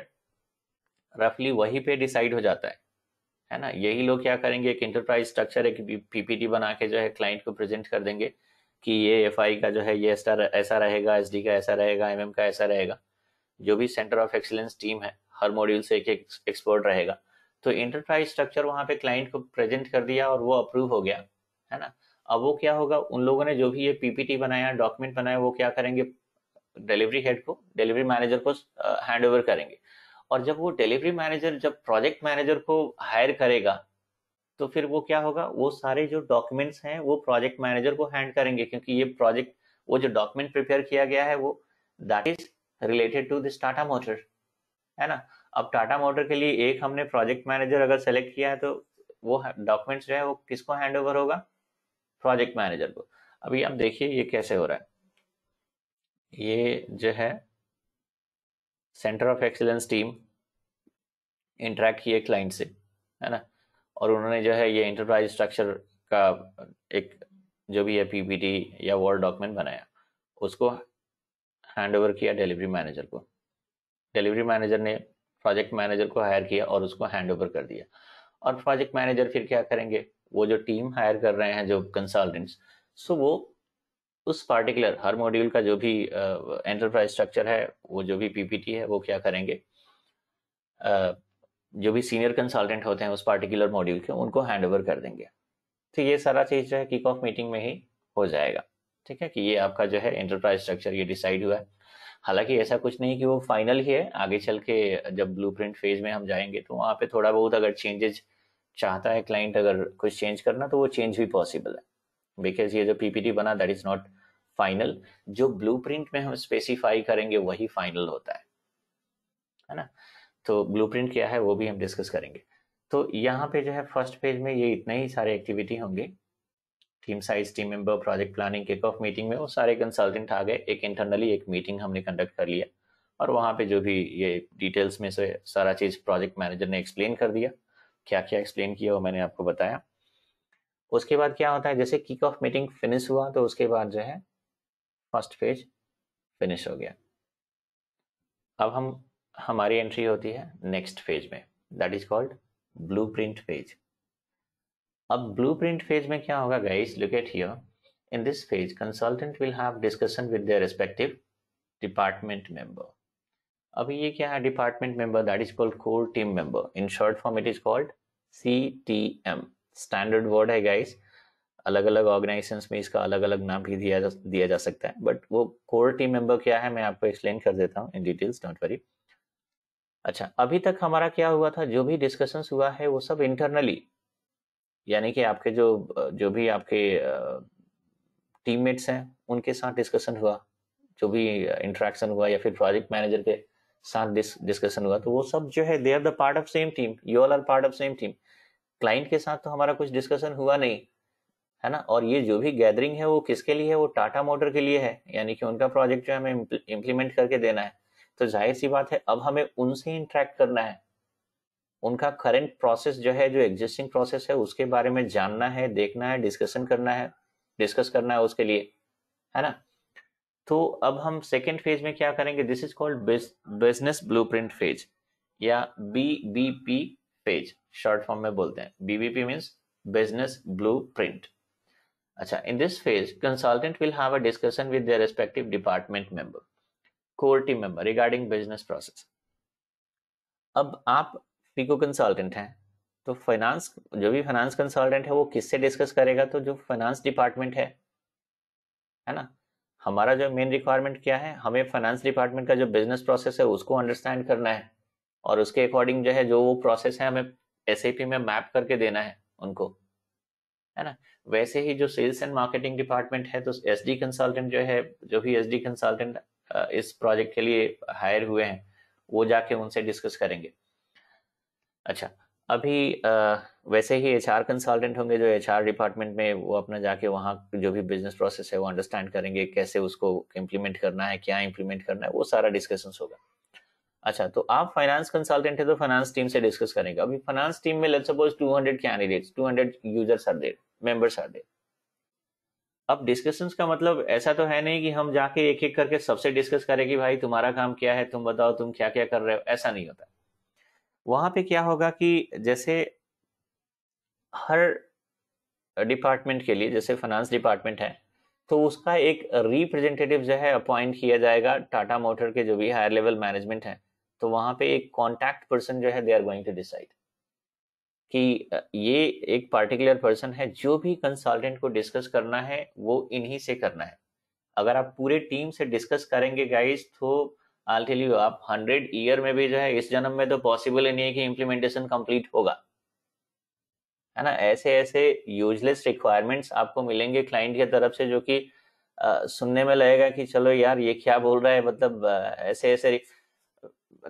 रफली वहीं पे डिसाइड हो जाता है ना। यही लोग क्या करेंगे, एक एंटरप्राइज स्ट्रक्चर एक PPT बना के जो है क्लाइंट को प्रेजेंट कर देंगे कि ये FI का जो है ये ऐसा रहेगा, SD का ऐसा रहेगा, MM का ऐसा रहेगा। जो भी सेंटर ऑफ एक्सीलेंस टीम है हर मॉड्यूल से एक एक एक्सपर्ट रहेगा, तो एंटरप्राइज स्ट्रक्चर वहां पे क्लाइंट को प्रेजेंट कर दिया और वो अप्रूव हो गया, है ना। अब वो क्या होगा, उन लोगों ने जो भी ये PPT बनाया, डॉक्यूमेंट बनाया, वो क्या करेंगे, डिलीवरी हेड को, डिलीवरी मैनेजर को हैंड ओवर करेंगे। और जब वो डिलीवरी मैनेजर जब प्रोजेक्ट मैनेजर को हायर करेगा, तो फिर वो क्या होगा, वो सारे जो डॉक्यूमेंट्स हैं वो प्रोजेक्ट मैनेजर को हैंड करेंगे, क्योंकि ये प्रोजेक्ट वो जो डॉक्यूमेंट प्रिपेयर किया गया है वो that is related to this Tata motor, है ना। अब टाटा मोटर के लिए एक हमने प्रोजेक्ट मैनेजर अगर सेलेक्ट किया है तो वो डॉक्यूमेंट्स जो है वो किसको हैंड ओवर होगा, प्रोजेक्ट मैनेजर को। अभी आप देखिए ये कैसे हो रहा है, ये जो है centre of excellence team interact किए क्लाइंट से, है ना, और उन्होंने जो है ये एंटरप्राइज स्ट्रक्चर का एक जो भी है पीपीटी या वर्ड डॉक्यूमेंट बनाया, उसको हैंड ओवर किया डिलीवरी मैनेजर को। डिलीवरी मैनेजर ने प्रोजेक्ट मैनेजर को हायर किया और उसको हैंड ओवर कर दिया। और प्रोजेक्ट मैनेजर फिर क्या करेंगे, वो जो टीम हायर कर रहे हैं जो कंसल्टेंट्स, सो वो उस पार्टिकुलर हर मॉड्यूल का जो भी एंटरप्राइज स्ट्रक्चर है, वो जो भी पीपीटी है, वो क्या करेंगे, जो भी सीनियर कंसल्टेंट होते हैं उस पार्टिकुलर मॉड्यूल के, उनको हैंड ओवर कर देंगे। तो ये सारा चीज जो है किक ऑफ मीटिंग में ही हो जाएगा। ठीक है, कि ये आपका जो है एंटरप्राइज स्ट्रक्चर ये डिसाइड हुआ है। हालांकि ऐसा कुछ नहीं कि वो फाइनल ही है, आगे चल के जब ब्लूप्रिंट फेज में हम जाएंगे तो वहाँ पे थोड़ा बहुत अगर चेंजेस चाहता है क्लाइंट, अगर कुछ चेंज करना, तो वो चेंज भी पॉसिबल है, बिकॉज ये जो पीपीटी बना दैट इज नॉट फाइनल। जो ब्लूप्रिंट में हम स्पेसिफाई करेंगे वही फाइनल होता है ना। तो ब्लूप्रिंट क्या है वो भी हम डिस्कस करेंगे। तो यहाँ पे जो है फर्स्ट पेज में ये इतने ही सारे एक्टिविटी होंगे, team size, team member, project planning, kick off meeting में वो सारे कंसल्टेंट आ गए, एक इंटरनली एक मीटिंग हमने कंडक्ट कर लिया, और वहाँ पे जो भी ये डिटेल्स में से सारा चीज प्रोजेक्ट मैनेजर ने एक्सप्लेन कर दिया, क्या क्या एक्सप्लेन किया वो मैंने आपको बताया। उसके बाद क्या होता है, जैसे किक ऑफ मीटिंग फिनिश हुआ तो उसके बाद जो है फर्स्ट पेज फिनिश हो गया। अब हमारी एंट्री होती है नेक्स्ट पेज में, that is called blueprint page. अब ब्लूप्रिंट फेज में क्या होगा guys, look at here, in this phase consultant will have discussion with their respective department member. अभी ये क्या है, department member, that is called core team member, in short form it is called CTM, standard word है guys, अलग अलग organisations में इसका अलग अलग नाम भी दिया जा सकता है, बट वो कोर टीम मेंबर क्या है मैं आपको एक्सप्लेन कर देता हूँ इन डिटेल्स, डोंट वरी। अच्छा, अभी तक हमारा क्या हुआ था, जो भी डिस्कशंस हुआ है वो सब इंटरनली, यानी कि आपके जो भी आपके टीममेट्स हैं उनके साथ डिस्कशन हुआ, जो भी इंटरेक्शन हुआ, या फिर प्रोजेक्ट मैनेजर के साथ डिस्कशन हुआ, तो वो सब जो है they are the part of same team, you all are part of same team. Client के साथ तो हमारा कुछ डिस्कशन हुआ नहीं, है ना। और ये जो भी गैदरिंग है वो किसके लिए है, वो टाटा मोटर के लिए है, यानी कि उनका प्रोजेक्ट जो है हमें इम्प्लीमेंट करके देना है। तो जाहिर सी बात है अब हमें उनसे इंटरेक्ट करना है, उनका करंट प्रोसेस जो है, जो एग्जिस्टिंग प्रोसेस है उसके बारे में जानना है, देखना है, डिस्कशन करना है, डिस्कस करना है उसके लिए, है ना। तो अब हम सेकेंड फेज में क्या करेंगे, this is called business blueprint phase या BBP फेज, शॉर्ट फॉर्म में बोलते हैं। BBP means business blueprint. अच्छा, in this phase consultant will have a discussion with their respective department member, core team member regarding business process. अब आप फीको consultant हैं, तो finance, जो भी फाइनेंस कंसल्टेंट है वो किससे डिस्कस करेगा, तो जो फाइनेंस डिपार्टमेंट है ना। हमारा जो मेन रिक्वायरमेंट क्या है, हमें फाइनेंस डिपार्टमेंट का जो बिजनेस प्रोसेस है उसको अंडरस्टैंड करना है, और उसके अकॉर्डिंग जो है जो वो प्रोसेस है हमें SAP में मैप करके देना है उनको, है ना। वैसे ही जो सेल्स एंड मार्केटिंग डिपार्टमेंट है, तो SD कंसल्टेंट जो है, जो भी SD कंसल्टेंट इस प्रोजेक्ट के लिए हायर हुए हैं, वो जाके उनसे डिस्कस करेंगे। अच्छा, अभी वैसे ही HR कंसल्टेंट होंगे जो HR डिपार्टमेंट में, वो अपना जाके वहाँ जो भी बिजनेस प्रोसेस है वो अंडरस्टैंड करेंगे, कैसे उसको इम्प्लीमेंट करना है, क्या इम्प्लीमेंट करना है, वो सारा डिस्कशन होगा। अच्छा, तो आप फाइनेंस कंसल्टेंट है तो फाइनेंस टीम से डिस्कस करेंगे। अभी फाइनेंस टीम में let's suppose 200 candidates, 200 users are there, members are there. अब डिस्कशंस का मतलब ऐसा तो है नहीं कि हम जाके एक एक करके सबसे डिस्कस करें कि भाई तुम्हारा काम क्या है, तुम बताओ तुम क्या क्या कर रहे हो, ऐसा नहीं होता। वहां पे क्या होगा कि जैसे हर डिपार्टमेंट के लिए, जैसे फाइनेंस डिपार्टमेंट है तो उसका एक रिप्रेजेंटेटिव जो है अपॉइंट किया जाएगा टाटा मोटर के जो भी हायर लेवल मैनेजमेंट है, तो वहां पे एक कॉन्टैक्ट पर्सन जो है they are going to decide कि ये एक पर्टिकुलर पर्सन है, जो भी कंसल्टेंट को डिस्कस करना है वो इन्हीं से करना है। अगर आप पूरे टीम से डिस्कस करेंगे गाइस, तो आई टेल यू, आप 100 ईयर में भी जो है, इस जन्म में तो पॉसिबल ही नहीं है कि इम्प्लीमेंटेशन कंप्लीट होगा, है ना। ऐसे ऐसे यूजलेस रिक्वायरमेंट्स आपको मिलेंगे क्लाइंट की तरफ से, जो कि सुनने में लगेगा कि चलो यार ये क्या बोल रहा है, मतलब ऐसे ऐसे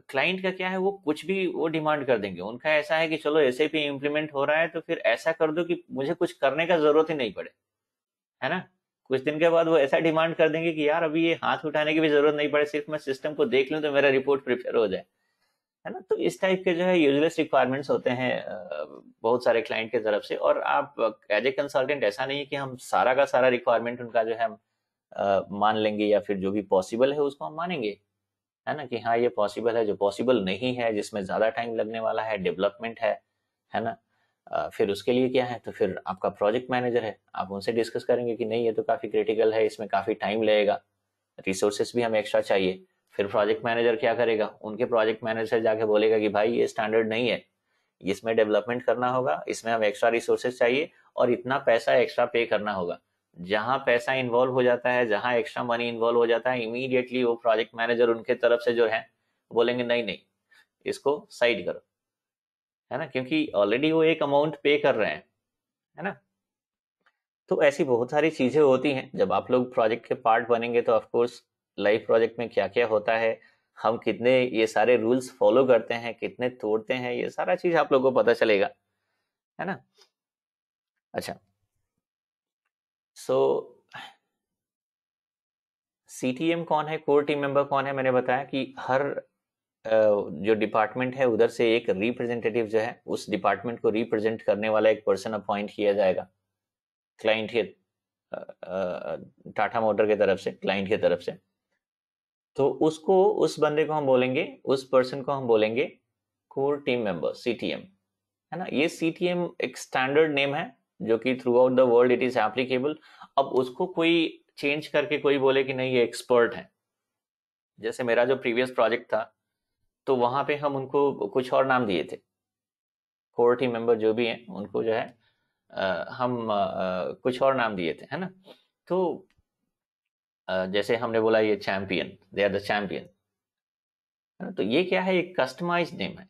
क्लाइंट का क्या है, वो कुछ भी वो डिमांड कर देंगे। उनका ऐसा है कि चलो एसएपी इम्प्लीमेंट हो रहा है तो फिर ऐसा कर दो कि मुझे कुछ करने का जरूरत ही नहीं पड़े, है ना। कुछ दिन के बाद वो ऐसा डिमांड कर देंगे कि यार अभी ये हाथ उठाने की भी जरूरत नहीं पड़े, सिर्फ मैं सिस्टम को देख लूं तो मेरा रिपोर्ट प्रिपेयर हो जाए, है ना। तो इस टाइप के जो है यूजलेस रिक्वायरमेंट्स होते हैं बहुत सारे क्लाइंट की तरफ से। और आप एज ए कंसल्टेंट ऐसा नहीं है कि हम सारा का सारा रिक्वायरमेंट उनका जो है हम मान लेंगे, या फिर जो भी पॉसिबल है उसको हम मानेंगे, है ना, कि हाँ ये पॉसिबल है। जो पॉसिबल नहीं है, जिसमें ज्यादा टाइम लगने वाला है, डेवलपमेंट है ना, फिर उसके लिए क्या है, तो फिर आपका प्रोजेक्ट मैनेजर है, आप उनसे डिस्कस करेंगे कि नहीं ये तो काफी क्रिटिकल है, इसमें काफी टाइम लगेगा, रिसोर्सेस भी हमें एक्स्ट्रा चाहिए। फिर प्रोजेक्ट मैनेजर क्या करेगा, उनके प्रोजेक्ट मैनेजर से जाके बोलेगा कि भाई ये स्टैंडर्ड नहीं है, इसमें डेवलपमेंट करना होगा, इसमें हम एक्स्ट्रा रिसोर्सेज चाहिए और इतना पैसा एक्स्ट्रा पे करना होगा। जहां पैसा इन्वॉल्व हो जाता है, जहां एक्स्ट्रा मनी इन्वॉल्व हो जाता है, इमीडिएटली वो प्रोजेक्ट मैनेजर उनके तरफ से जो है बोलेंगे नहीं नहीं, इसको साइड करो, है ना, क्योंकि ऑलरेडी वो एक अमाउंट पे कर रहे हैं, है ना। तो ऐसी बहुत सारी चीजें होती हैं। जब आप लोग प्रोजेक्ट के पार्ट बनेंगे तो ऑफ कोर्स लाइव प्रोजेक्ट में क्या क्या होता है, हम कितने ये सारे रूल्स फॉलो करते हैं, कितने तोड़ते हैं, ये सारा चीज आप लोगों को पता चलेगा, है ना। अच्छा, सो सीटीएम कौन है, कोर टीम मेंबर कौन है, मैंने बताया कि हर जो डिपार्टमेंट है उधर से एक रिप्रेजेंटेटिव जो है उस डिपार्टमेंट को रिप्रेजेंट करने वाला एक पर्सन अपॉइंट किया जाएगा क्लाइंट के टाटा मोटर की तरफ से, क्लाइंट की तरफ से। तो उसको, उस बंदे को हम बोलेंगे, उस पर्सन को हम बोलेंगे कोर टीम मेंबर, सीटीएम, है ना। ये सीटीएम एक स्टैंडर्ड नेम है जो कि through out the world it is applicable. अब उसको कोई चेंज करके कोई बोले कि नहीं ये एक्सपर्ट है, जैसे मेरा जो प्रीवियस प्रोजेक्ट था तो वहां पे हम उनको कुछ और नाम दिए थे, कोर टीम मेंबर जो भी हैं उनको जो है हम कुछ और नाम दिए थे, है ना। तो जैसे हमने बोला ये champion, they are the champion, है ना। तो ये क्या है, एक कस्टमाइज नेम है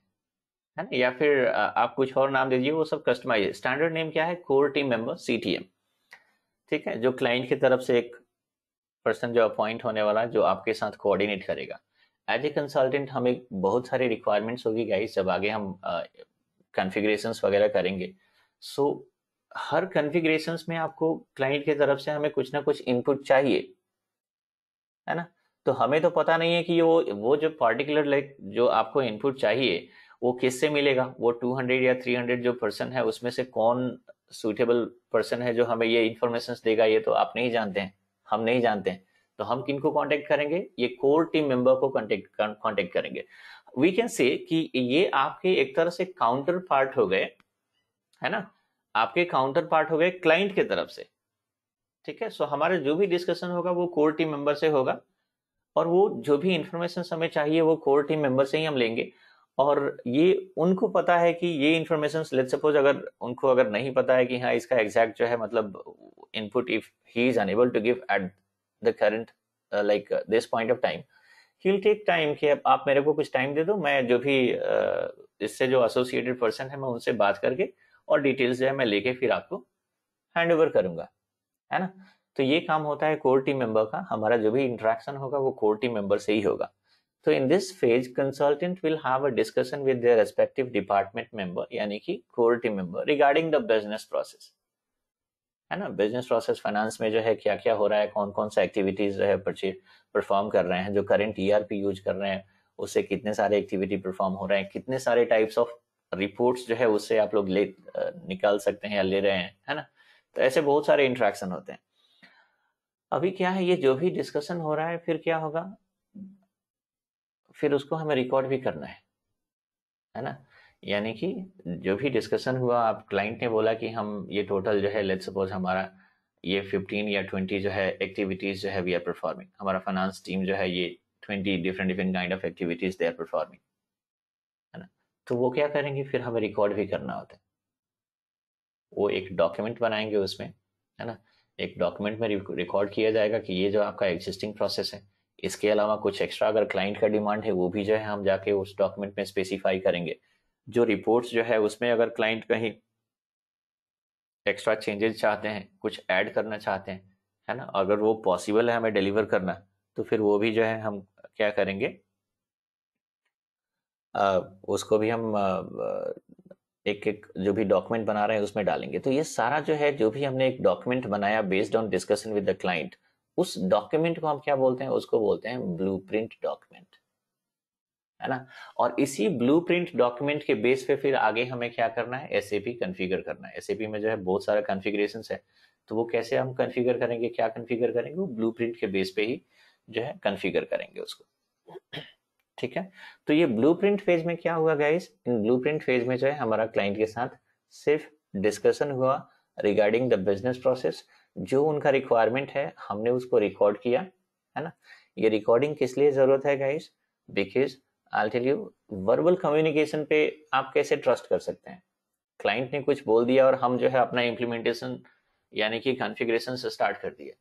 ना। या फिर आप कुछ और नाम दीजिए, वो सब कस्टमाइज। स्टैंडर्ड नेम क्या है, कोर टीम मेंबर, सीटीएम, ठीक है। जो क्लाइंट की तरफ से एक पर्सन जो अपॉइंट होने वाला है, जो आपके साथ कोऑर्डिनेट करेगा। एज ए कंसल्टेंट हमें बहुत सारी रिक्वायरमेंट्स होगी गाइस, जब आगे हम कॉन्फ़िगरेशंस वगैरह करेंगे। सो हर कॉन्फ़िगरेशंस में आपको क्लाइंट की तरफ से हमें कुछ ना कुछ इनपुट चाहिए, है ना। तो हमें तो पता नहीं है कि वो जो पर्टिकुलर लाइक जो आपको इनपुट चाहिए वो किससे मिलेगा, वो 200 या 300 जो पर्सन है उसमें से कौन सुटेबल पर्सन है जो हमें ये इंफॉर्मेशन देगा, ये तो आप नहीं जानते हैं, हम नहीं जानते हैं। तो हम किनको कांटेक्ट करेंगे, ये कोर टीम मेंबर को कांटेक्ट करेंगे। वी कैन से कि ये आपके एक तरह से काउंटर पार्ट हो गए, है ना, आपके काउंटर पार्ट हो गए क्लाइंट की तरफ से, ठीक है। सो हमारा जो भी डिस्कशन होगा वो कोर टीम मेंबर से होगा, और वो जो भी इंफॉर्मेशन हमें चाहिए वो कोर टीम मेंबर से ही हम लेंगे। और ये उनको पता है कि ये इंफॉर्मेशन, लेट्स सपोज अगर उनको अगर नहीं पता है कि हाँ इसका एग्जैक्ट जो है मतलब input, if he is unable to give at the current like this point of time, he will take time कि अब आप मेरे को कुछ टाइम दे दो, मैं जो भी इससे जो एसोसिएटेड पर्सन है मैं उनसे बात करके और डिटेल्स जो है मैं लेके फिर आपको हैंड ओवर करूंगा, है ना। तो ये काम होता है कोर टीम मेंबर का, हमारा जो भी इंटरेक्शन होगा वो कोर टीम मेंबर से ही होगा। तो इन this phase consultant will have a discussion with their respective department member, यानी कि core team member, regarding the business process, है ना। बिजनेस प्रोसेस फाइनेंस में जो है क्या क्या हो रहा है, कौन कौन सा एक्टिविटीज जो है परफॉर्म कर रहे हैं, जो करंट ईआरपी यूज कर रहे हैं उससे कितने सारे एक्टिविटी परफॉर्म हो रहे हैं, कितने सारे टाइप्स ऑफ रिपोर्ट्स जो है उससे आप लोग ले निकाल सकते हैं या ले रहे हैं, है ना। तो ऐसे बहुत सारे इंटरेक्शन होते हैं। अभी क्या है, ये जो भी डिस्कशन हो रहा है फिर क्या होगा, फिर उसको हमें रिकॉर्ड भी करना है ना। यानी कि जो भी डिस्कशन हुआ, आप क्लाइंट ने बोला कि हम ये टोटल जो है लेट्स सपोज हमारा ये 15 या 20 जो है एक्टिविटीज जो है वी आर परफॉर्मिंग, हमारा फाइनेंस टीम जो है ये 20 different different kind of activities they are performing, है ना। तो वो क्या करेंगे, फिर हमें रिकॉर्ड भी करना होता है। वो एक डॉक्यूमेंट बनाएंगे उसमें, है ना। एक डॉक्यूमेंट में रिकॉर्ड किया जाएगा कि ये जो आपका एग्जिस्टिंग प्रोसेस है, इसके अलावा कुछ एक्स्ट्रा अगर क्लाइंट का डिमांड है वो भी जो है हम जाके उस डॉक्यूमेंट में स्पेसिफाई करेंगे। जो रिपोर्ट्स जो है उसमें अगर क्लाइंट कहीं एक्स्ट्रा चेंजेस चाहते हैं, कुछ ऐड करना चाहते हैं, है ना, अगर वो पॉसिबल है हमें डिलीवर करना, तो फिर वो भी जो है हम क्या करेंगे, उसको भी हम एक एक जो भी डॉक्यूमेंट बना रहे हैं उसमें डालेंगे। तो ये सारा जो है, जो भी हमने एक डॉक्यूमेंट बनाया based on discussion with the client, उस डॉक्यूमेंट को हम क्या बोलते हैं, उसको बोलते हैं ब्लूप्रिंट डॉक्यूमेंट, है ना। और इसी ब्लूप्रिंट डॉक्यूमेंट के बेस पे फिर आगे हमें क्या करना है, एसएपी कॉन्फ़िगर करना है। एसएपी में जो है बहुत सारा कॉन्फ़िगरेशंस है, तो वो कैसे हम कॉन्फ़िगर करेंगे, क्या कॉन्फ़िगर करेंगे, वो ब्लूप्रिंट के बेस पे ही जो है कॉन्फ़िगर करेंगे उसको। ठीक है। तो ये ब्लूप्रिंट फेज में क्या हुआ गाइस, इन ब्लूप्रिंट फेज में जो है हमारा क्लाइंट के साथ सिर्फ डिस्कशन हुआ रिगार्डिंग द बिजनेस प्रोसेस। जो उनका रिक्वायरमेंट है हमने उसको रिकॉर्ड किया, है ना। ये रिकॉर्डिंग किस लिए जरूरत है guys, because I tell you, verbal communication पे आप कैसे ट्रस्ट कर सकते हैं। क्लाइंट ने कुछ बोल दिया और हम जो है अपना इम्प्लीमेंटेशन यानी कि कॉन्फ़िगरेशन से स्टार्ट कर दिया।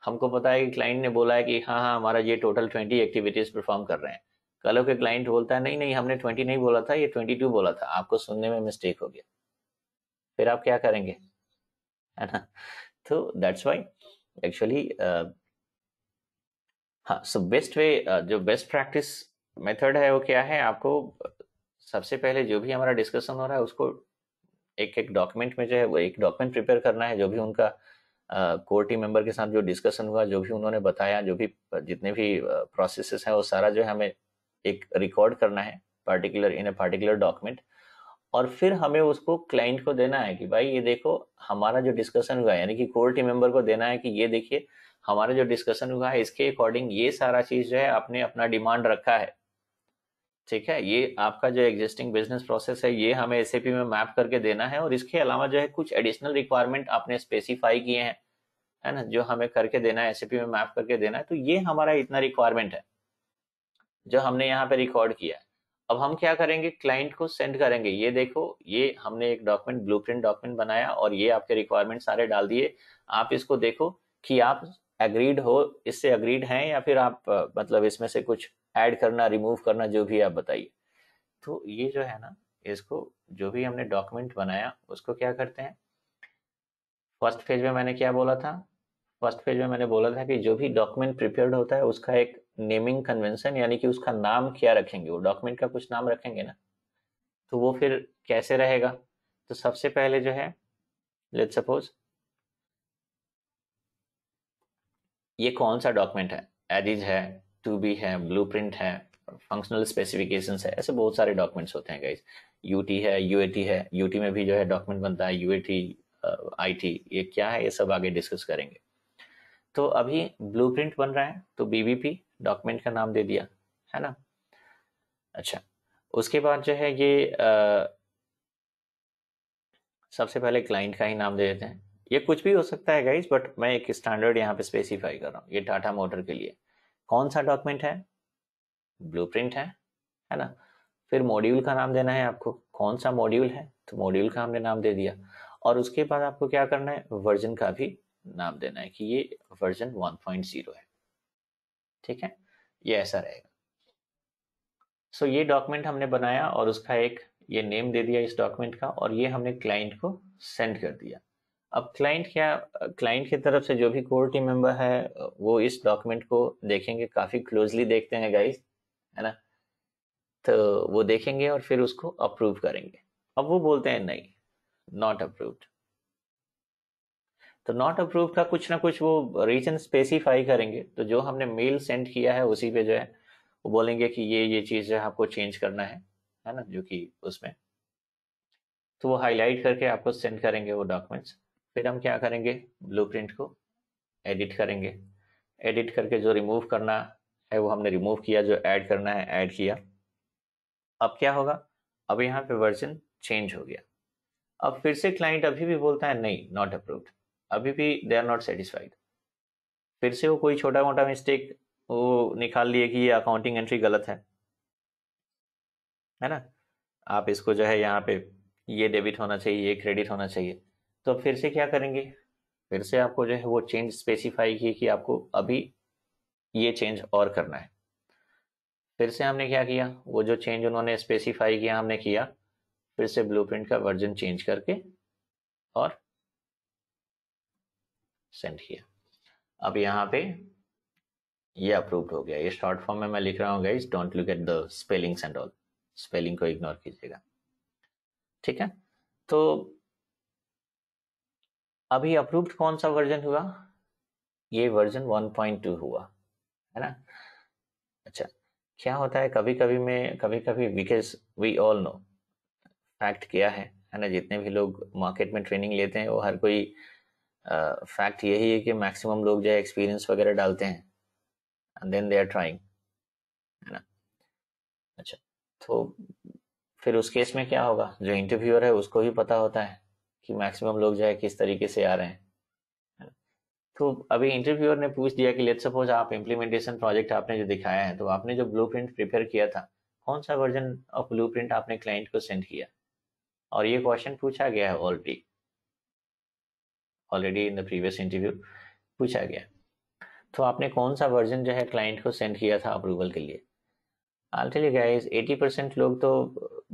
हमको पता है कि क्लाइंट ने बोला है कि हाँ हाँ हमारा ये टोटल 20 एक्टिविटीज परफॉर्म कर रहे हैं। कल के क्लाइंट बोलता है नहीं नहीं हमने 20 नहीं बोला था, ये 22 बोला था, आपको सुनने में मिस्टेक हो गया। फिर आप क्या करेंगे, है ना। तो दैट्स वाई एक्चुअली, हाँ, सो बेस्ट वे, जो बेस्ट प्रैक्टिस मेथड है वो क्या है, आपको सबसे पहले जो भी हमारा डिस्कशन हो रहा है उसको एक एक डॉक्यूमेंट में जो है वो एक डॉक्यूमेंट प्रिपेयर करना है। जो भी उनका कोर टीम मेंबर के साथ जो डिस्कशन हुआ, जो भी उन्होंने बताया, जो भी जितने भी प्रोसेसेस हैं वो सारा जो है हमें एक रिकॉर्ड करना है particular in a particular document. और फिर हमें उसको क्लाइंट को देना है कि भाई ये देखो हमारा जो डिस्कशन हुआ है, यानी कि कोर टीम मेंबर को देना है कि ये देखिए हमारा जो डिस्कशन हुआ है इसके अकॉर्डिंग ये सारा चीज जो है आपने अपना डिमांड रखा है। ठीक है, ये आपका जो एग्जिस्टिंग बिजनेस प्रोसेस है ये हमें एसएपी में मैप करके देना है, और इसके अलावा जो है कुछ एडिशनल रिक्वायरमेंट आपने स्पेसिफाई किए हैं, है ना, जो हमें करके देना है, एसएपी में मैप करके देना है। तो ये हमारा इतना रिक्वायरमेंट है जो हमने यहाँ पे रिकॉर्ड किया है। अब हम क्या करेंगे, क्लाइंट को सेंड करेंगे, ये देखो ये हमने एक डॉक्यूमेंट ब्लूप्रिंट डॉक्यूमेंट बनाया और ये आपके रिक्वायरमेंट सारे डाल दिए, आप इसको देखो कि आप एग्रीड हो, इससे एग्रीड हैं, या फिर आप मतलब इसमें से कुछ ऐड करना रिमूव करना जो भी आप बताइए। तो ये जो है ना, इसको जो भी हमने डॉक्यूमेंट बनाया उसको क्या करते हैं, फर्स्ट फेज में मैंने क्या बोला था, फर्स्ट पेज में मैंने बोला था कि जो भी डॉक्यूमेंट प्रिपेयर्ड होता है उसका एक नेमिंग कन्वेंशन, यानी कि उसका नाम क्या रखेंगे, वो डॉक्यूमेंट का कुछ नाम रखेंगे ना। तो वो फिर कैसे रहेगा, तो सबसे पहले जो है लेट्स सपोज ये कौन सा डॉक्यूमेंट है, एडिज है, टू बी है, ब्लूप्रिंट है, फंक्शनल स्पेसिफिकेशंस है, ऐसे बहुत सारे डॉक्यूमेंट्स होते हैं गाइस। यूटी है, यूएटी है, यूटी में भी जो है डॉक्यूमेंट बनता है, यूएटी, आईटी, ये क्या है ये सब आगे डिस्कस करेंगे। तो अभी ब्लूप्रिंट बन रहा है तो बीबीपी डॉक्यूमेंट का नाम दे दिया, है ना। अच्छा, उसके बाद जो है ये सबसे पहले क्लाइंट का ही नाम दे देते हैं। ये कुछ भी हो सकता है गाइस, बट मैं एक स्टैंडर्ड यहाँ पे स्पेसिफाई कर रहा हूँ, ये टाटा मोटर के लिए। कौन सा डॉक्यूमेंट है, ब्लूप्रिंट है ना। फिर मॉड्यूल का नाम देना है आपको, कौन सा मॉड्यूल है, तो मॉड्यूल का हमने नाम दे दिया। और उसके बाद आपको क्या करना है, वर्जन का भी नाम देना है कि ये वर्जन 1.0 है। ठीक है, ये ऐसा रहेगा। सो ये डॉक्यूमेंट हमने बनाया और उसका एक ये नेम दे दिया इस डॉक्यूमेंट का, और ये हमने क्लाइंट को सेंड कर दिया। अब क्लाइंट क्या, क्लाइंट की तरफ से जो भी कोर टीम मेंबर है वो इस डॉक्यूमेंट को देखेंगे, काफी क्लोजली देखते हैं गाइस, है ना। तो वो देखेंगे और फिर उसको अप्रूव करेंगे। अब वो बोलते हैं नहीं, नॉट अप्रूव्ड। तो नॉट अप्रूव का कुछ ना कुछ वो रीजन स्पेसिफाई करेंगे, तो जो हमने मेल सेंड किया है उसी पे जो है वो बोलेंगे कि ये चीज जो है आपको चेंज करना है ना, जो कि उसमें, तो वो हाईलाइट करके आपको सेंड करेंगे वो डॉक्यूमेंट्स। फिर हम क्या करेंगे, ब्लूप्रिंट को एडिट करेंगे, एडिट करके जो रिमूव करना है वो हमने रिमूव किया, जो ऐड करना है ऐड किया। अब क्या होगा, अब यहाँ पे वर्जन चेंज हो गया। अब फिर से क्लाइंट अभी भी बोलता है नहीं, नॉट अप्रूव्ड, अभी भी दे आर नॉट सेटिस्फाइड। फिर से वो कोई छोटा मोटा मिस्टेक वो निकाल लिए कि ये अकाउंटिंग एंट्री गलत है ना, आप इसको जो है यहाँ पे ये डेबिट होना चाहिए, ये क्रेडिट होना चाहिए। तो फिर से क्या करेंगे, फिर से आपको जो है वो चेंज स्पेसिफाई किए कि आपको अभी ये चेंज और करना है। फिर से हमने क्या किया, वो जो चेंज उन्होंने स्पेसिफाई किया हमने किया, फिर से ब्लूप्रिंट का वर्जन चेंज करके और सेंड किया। अब यहाँ पे ये अप्रूव्ड हो गया। ये शॉर्ट फॉर्म में मैं लिख रहा हूँ guys, don't look at the spellings and all. Spelling को इग्नोर कीजिएगा, ठीक है। तो अभी अप्रूव्ड कौन सा वर्जन हुआ, ये वर्जन 1.2 हुआ, है ना। अच्छा, क्या होता है कभी कभी because we all know, fact क्या है ना, जितने भी लोग मार्केट में ट्रेनिंग लेते हैं वो हर कोई फैक्ट यही है कि मैक्सिमम लोग जो है एक्सपीरियंस वगैरह डालते हैं and then they are trying, है ना। अच्छा, तो फिर उस केस में क्या होगा, जो इंटरव्यूअर है उसको भी पता होता है कि मैक्सिमम लोग जो है किस तरीके से आ रहे हैं, है ना? तो अभी इंटरव्यूअर ने पूछ दिया कि लेट्स सपोज आप इम्प्लीमेंटेशन प्रोजेक्ट आपने जो दिखाया है, तो आपने जो ब्लूप्रिंट प्रिपेयर किया था, कौन सा वर्जन ऑफ ब्लूप्रिंट आपने क्लाइंट को सेंड किया, और ये क्वेश्चन पूछा गया है already in the previous interview पूछा गया। तो आपने कौन सा वर्जन जो है क्लाइंट को सेंड किया था अप्रूवल के लिए। आई टेल यू गाइस 80% लोग तो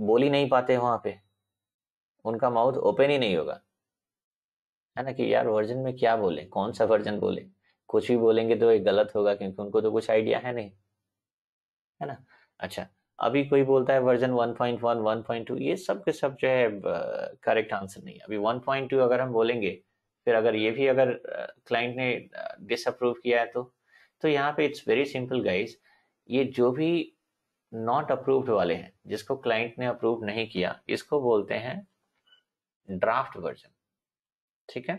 बोल ही नहीं पाते वहां पे, उनका माउथ ओपन ही नहीं होगा, है ना, कि यार वर्जन में क्या बोले, कौन सा वर्जन बोले, कुछ भी बोलेंगे तो ये गलत होगा क्योंकि उनको तो कुछ आइडिया है नहीं, है ना। अच्छा, अभी कोई बोलता है वर्जन 1.1 1.2, ये सब के सब जो है करेक्ट आंसर नहीं है। अभी 1.2 अगर हम बोलेंगे, फिर अगर ये भी अगर क्लाइंट ने डिसअप्रूव किया है तो यहाँ पे इट्स वेरी सिंपल गाइस, ये जो भी नॉट अप्रूव्ड वाले हैं जिसको क्लाइंट ने अप्रूव नहीं किया, इसको बोलते हैं ड्राफ्ट वर्जन, ठीक है।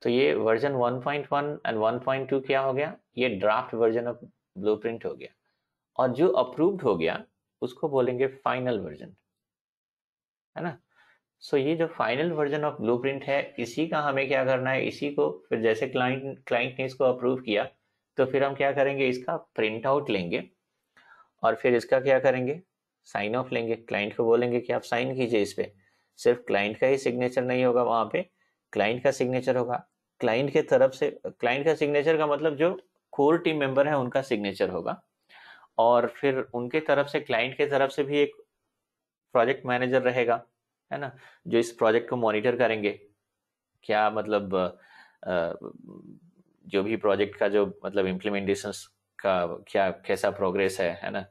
तो ये वर्जन 1.1 एंड 1.2 क्या हो गया, ये ड्राफ्ट वर्जन ऑफ ब्लूप्रिंट हो गया, और जो अप्रूव्ड हो गया उसको बोलेंगे फाइनल वर्जन, है ना। सो ये जो फाइनल वर्जन ऑफ ब्लूप्रिंट है, इसी का हमें क्या करना है, इसी को फिर जैसे क्लाइंट ने इसको अप्रूव किया, तो फिर हम क्या करेंगे, इसका प्रिंट आउट लेंगे और फिर इसका क्या करेंगे, साइन ऑफ लेंगे, क्लाइंट को बोलेंगे कि आप साइन कीजिए इस पे। सिर्फ क्लाइंट का ही सिग्नेचर नहीं होगा वहां पे, क्लाइंट का सिग्नेचर होगा, क्लाइंट के तरफ से, क्लाइंट का सिग्नेचर का मतलब जो कोर टीम मेंबर है उनका सिग्नेचर होगा, और फिर उनके तरफ से, क्लाइंट के तरफ से भी एक प्रोजेक्ट मैनेजर रहेगा, है ना, जो इस प्रोजेक्ट को मॉनिटर करेंगे, क्या मतलब जो भी प्रोजेक्ट का जो मतलब इम्प्लीमेंटेशन का क्या कैसा प्रोग्रेस है ना,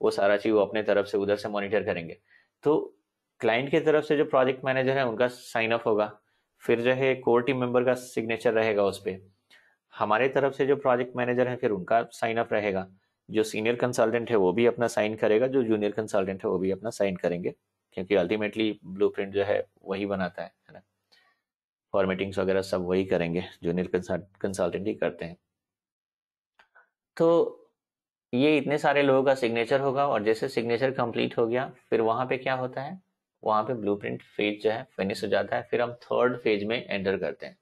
वो सारा चीज वो अपने तरफ से उधर से मॉनिटर करेंगे। तो क्लाइंट की तरफ से जो प्रोजेक्ट मैनेजर है उनका साइन ऑफ होगा, फिर जो है कोर टीम मेंबर का सिग्नेचर रहेगा उस पर, हमारे तरफ से जो प्रोजेक्ट मैनेजर है फिर उनका साइन ऑफ रहेगा, जो सीनियर कंसल्टेंट है वो भी अपना साइन करेगा, जो जूनियर कंसल्टेंट है वो भी अपना साइन करेंगे, क्योंकि अल्टीमेटली ब्लूप्रिंट जो है वही बनाता है ना, फॉर्मेटिंग्स वगैरह सब वही करेंगे, जूनियर कंसल्टेंट ही करते हैं। तो ये इतने सारे लोगों का सिग्नेचर होगा, और जैसे सिग्नेचर कंप्लीट हो गया फिर वहां पे क्या होता है, वहां पे ब्लूप्रिंट फेज जो है फिनिश हो जाता है, फिर हम थर्ड फेज में एंटर करते हैं।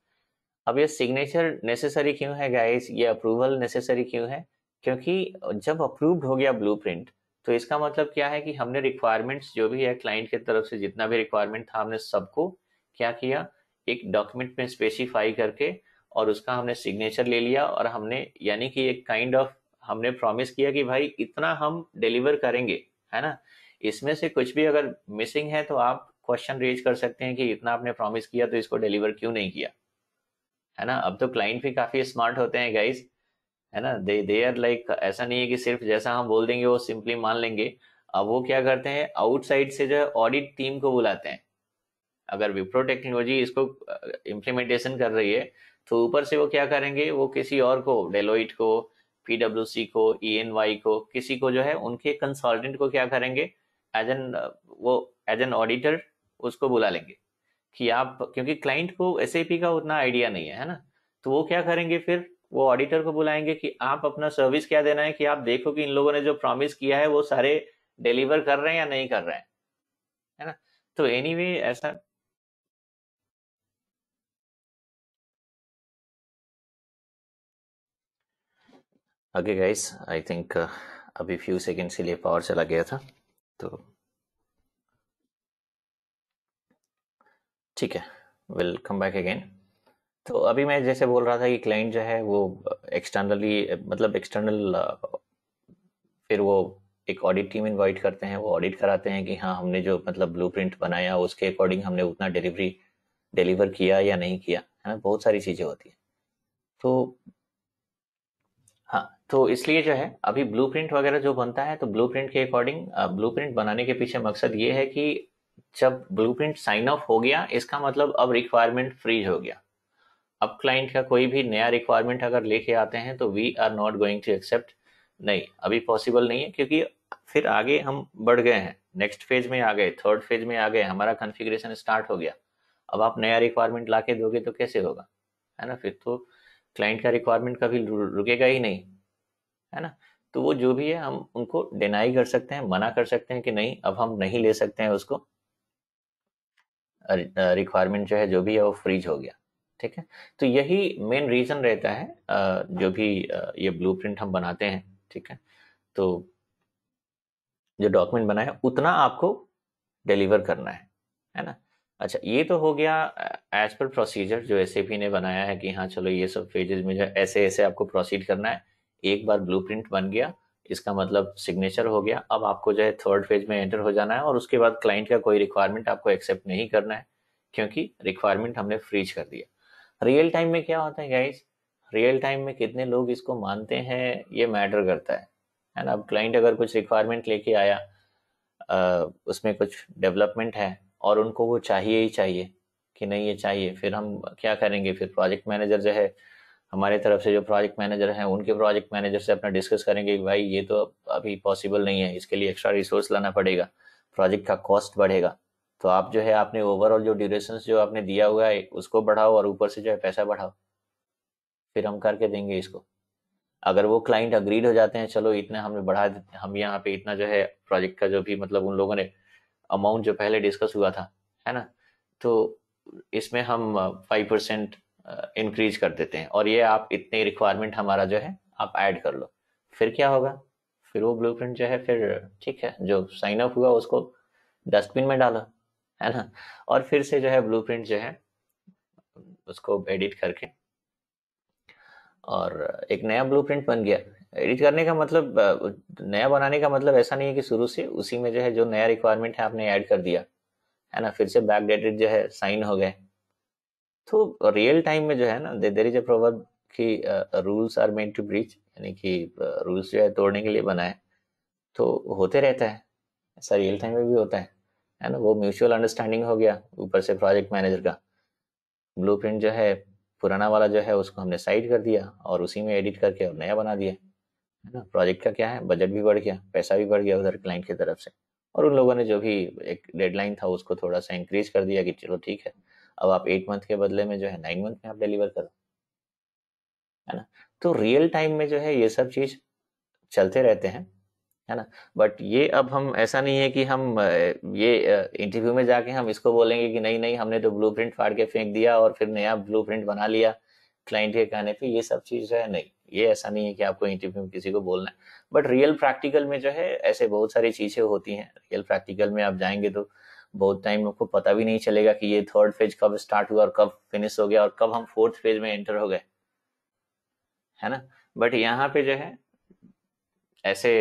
अब ये सिग्नेचर नेसेसरी क्यों है गाइस, ये अप्रूवल नेसेसरी क्यों है, क्योंकि जब अप्रूव्ड हो गया ब्लूप्रिंट, तो इसका मतलब क्या है कि हमने रिक्वायरमेंट्स जो भी है क्लाइंट की तरफ से जितना भी रिक्वायरमेंट था, हमने सबको क्या किया, एक डॉक्यूमेंट में स्पेसिफाई करके, और उसका हमने सिग्नेचर ले लिया, और हमने यानी कि एक काइंड ऑफ हमने प्रॉमिस किया कि भाई इतना हम डिलीवर करेंगे, है ना। इसमें से कुछ भी अगर मिसिंग है तो आप क्वेश्चन रेज कर सकते हैं कि इतना आपने प्रॉमिस किया तो इसको डिलीवर क्यों नहीं किया, है ना। अब तो क्लाइंट भी काफी स्मार्ट होते हैं गाइस, है ना, दे आर लाइक, ऐसा नहीं है कि सिर्फ जैसा हम बोल देंगे वो सिंपली मान लेंगे। अब वो क्या करते हैं, आउटसाइड से जो है ऑडिट टीम को बुलाते हैं, अगर विप्रो टेक्नोलॉजी इसको इम्प्लीमेंटेशन कर रही है, तो ऊपर से वो क्या करेंगे, वो किसी और को, डेलोइट को, पीडब्ल्यूसी को, ईएनवाई को, किसी को जो है उनके कंसल्टेंट को क्या करेंगे, एज एन वो एज एन ऑडिटर उसको बुला लेंगे कि आप, क्योंकि क्लाइंट को एसएपी का उतना आइडिया नहीं है ना, तो वो क्या करेंगे, फिर वो ऑडिटर को बुलाएंगे कि आप अपना सर्विस क्या देना है, कि आप देखो कि इन लोगों ने जो प्रॉमिस किया है वो सारे डिलीवर कर रहे हैं या नहीं कर रहे हैं, है ना। तो एनीवे ऐसा, ओके गाइस, आई थिंक अभी फ्यू सेकेंड्स के लिए पावर चला गया था, तो ठीक है, विल कम बैक अगेन। तो अभी मैं जैसे बोल रहा था कि क्लाइंट जो है वो एक्सटर्नली, मतलब एक्सटर्नल, फिर वो एक ऑडिट टीम इनवाइट करते हैं, वो ऑडिट कराते हैं कि हाँ हमने जो मतलब ब्लूप्रिंट बनाया उसके अकॉर्डिंग हमने उतना डिलीवर किया या नहीं किया, है ना, बहुत सारी चीजें होती है। तो हाँ, तो इसलिए जो है अभी ब्लूप्रिंट वगैरह जो बनता है, तो ब्लूप्रिंट के अकॉर्डिंग, ब्लूप्रिंट बनाने के पीछे मकसद ये है कि जब ब्लूप्रिंट साइन ऑफ हो गया, इसका मतलब अब रिक्वायरमेंट फ्रीज हो गया। अब क्लाइंट का कोई भी नया रिक्वायरमेंट अगर लेके आते हैं तो we are not going to accept, नहीं अभी पॉसिबल नहीं है, क्योंकि फिर आगे हम बढ़ गए हैं, नेक्स्ट फेज में आ गए, थर्ड फेज में आ गए, हमारा कॉन्फ़िगरेशन स्टार्ट हो गया। अब आप नया रिक्वायरमेंट लाके दोगे तो कैसे होगा, है ना? फिर तो क्लाइंट का रिक्वायरमेंट कभी रुकेगा ही नहीं, है ना? तो वो जो भी है हम उनको डिनाई कर सकते हैं, मना कर सकते हैं कि नहीं अब हम नहीं ले सकते हैं उसको, रिक्वायरमेंट जो है जो भी है वो फ्रीज हो गया। ठीक है, तो यही मेन रीजन रहता है जो भी ये ब्लूप्रिंट हम बनाते हैं। ठीक है, तो जो डॉक्यूमेंट बना है उतना आपको डिलीवर करना है ना? अच्छा, ये तो हो गया एज पर प्रोसीजर जो एसएपी ने बनाया है कि हाँ चलो ये सब फेजेस में जो ऐसे ऐसे आपको प्रोसीड करना है। एक बार ब्लूप्रिंट बन गया, इसका मतलब सिग्नेचर हो गया, अब आपको जो है थर्ड फेज में एंटर हो जाना है, और उसके बाद क्लाइंट का कोई रिक्वायरमेंट आपको एक्सेप्ट नहीं करना है, क्योंकि रिक्वायरमेंट हमने फ्रीज कर दिया। रियल टाइम में क्या होता है गाइस, रियल टाइम में कितने लोग इसको मानते हैं ये मैटर करता है ना? अब क्लाइंट अगर कुछ रिक्वायरमेंट लेके आया, उसमें कुछ डेवलपमेंट है और उनको वो चाहिए ही चाहिए कि नहीं ये चाहिए, फिर हम क्या करेंगे? फिर प्रोजेक्ट मैनेजर जो है, हमारे तरफ से जो प्रोजेक्ट मैनेजर हैं उनके प्रोजेक्ट मैनेजर से अपना डिस्कस करेंगे कि भाई ये तो अभी पॉसिबल नहीं है, इसके लिए एक्स्ट्रा रिसोर्स लाना पड़ेगा, प्रोजेक्ट का कॉस्ट बढ़ेगा। तो आप जो है आपने ओवरऑल जो ड्यूरेशन जो आपने दिया हुआ है उसको बढ़ाओ और ऊपर से जो है पैसा बढ़ाओ, फिर हम करके देंगे इसको। अगर वो क्लाइंट अग्रीड हो जाते हैं, चलो इतना हमें बढ़ा देते, हम यहाँ पे इतना जो है प्रोजेक्ट का जो भी मतलब उन लोगों ने अमाउंट जो पहले डिस्कस हुआ था, है ना, तो इसमें हम 5% इंक्रीज कर देते हैं, और ये आप इतने रिक्वायरमेंट हमारा जो है आप ऐड कर लो। फिर क्या होगा? फिर वो ब्लूप्रिंट जो है फिर ठीक है, जो साइन अप हुआ उसको डस्टबिन में डालो, है ना, और फिर से जो है ब्लूप्रिंट जो है उसको एडिट करके और एक नया ब्लूप्रिंट बन गया। एडिट करने का मतलब नया बनाने का मतलब ऐसा नहीं है कि शुरू से उसी में जो है जो नया रिक्वायरमेंट है आपने ऐड कर दिया, है ना, फिर से बैकडेटेड जो है साइन हो गए। तो रियल टाइम में जो है ना, देयर इज अ प्रोवर्ब कि rules are meant to breach, यानी कि रूल्स जो है तोड़ने के लिए बना है, तो होते रहता है ऐसा, रियल टाइम में भी होता है ना? वो म्यूचुअल अंडरस्टैंडिंग हो गया ऊपर से प्रोजेक्ट मैनेजर का, ब्लूप्रिंट जो है पुराना वाला जो है उसको हमने साइड कर दिया और उसी में एडिट करके और नया बना दिया, है ना? प्रोजेक्ट का क्या है, बजट भी बढ़ गया, पैसा भी बढ़ गया उधर क्लाइंट की तरफ से, और उन लोगों ने जो भी एक डेडलाइन था उसको थोड़ा सा इंक्रीज कर दिया कि चलो ठीक है, अब आप 8 मंथ के बदले में जो है 9 मंथ में आप डिलीवर करो, है ना? तो रियल टाइम में जो है ये सब चीज चलते रहते हैं, है ना? बट ये अब हम ऐसा नहीं है कि हम ये इंटरव्यू में जाके हम इसको बोलेंगे कि नहीं नहीं हमने तो ब्लूप्रिंट फाड़ के फेंक दिया और फिर नया ब्लूप्रिंट बना लिया क्लाइंट के कहने पे, ये सब चीज जो है नहीं, ये ऐसा नहीं है कि आपको इंटरव्यू में किसी को बोलना है। बट रियल प्रैक्टिकल में जो है ऐसे बहुत सारी चीजें होती हैं, रियल प्रैक्टिकल में आप जाएंगे तो बहुत टाइम आपको पता भी नहीं चलेगा कि ये थर्ड फेज कब स्टार्ट हुआ और कब फिनिश हो गया और कब हम फोर्थ फेज में एंटर हो गए, है ना? बट यहाँ पे जो है ऐसे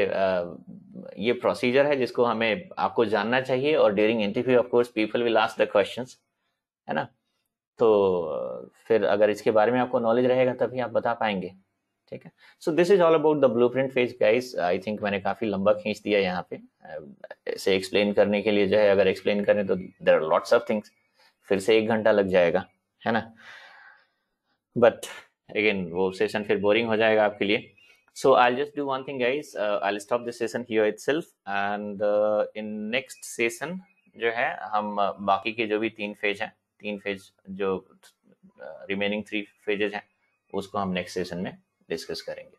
ये प्रोसीजर है जिसको हमें आपको जानना चाहिए, और during interview of course people will ask the questions, है ना? तो फिर अगर इसके बारे में आपको नॉलेज रहेगा तभी आप बता पाएंगे। ठीक है, so this is all about the blueprint phase guys. I think मैंने काफी लंबा खींच दिया यहाँ पे, इसे एक्सप्लेन करने के लिए जो है, अगर एक्सप्लेन करें तो there are lots of things, फिर से 1 घंटा लग जाएगा, है ना? बट अगेन वो सेशन फिर बोरिंग हो जाएगा आपके लिए। So I'll just do one thing guys, I'll stop this session here itself, and in next session जो है हम बाकी के जो भी 3 फेज हैं, 3 फेज जो रिमेनिंग 3 फेजेस हैं उसको हम नेक्स्ट सेशन में डिस्कस करेंगे।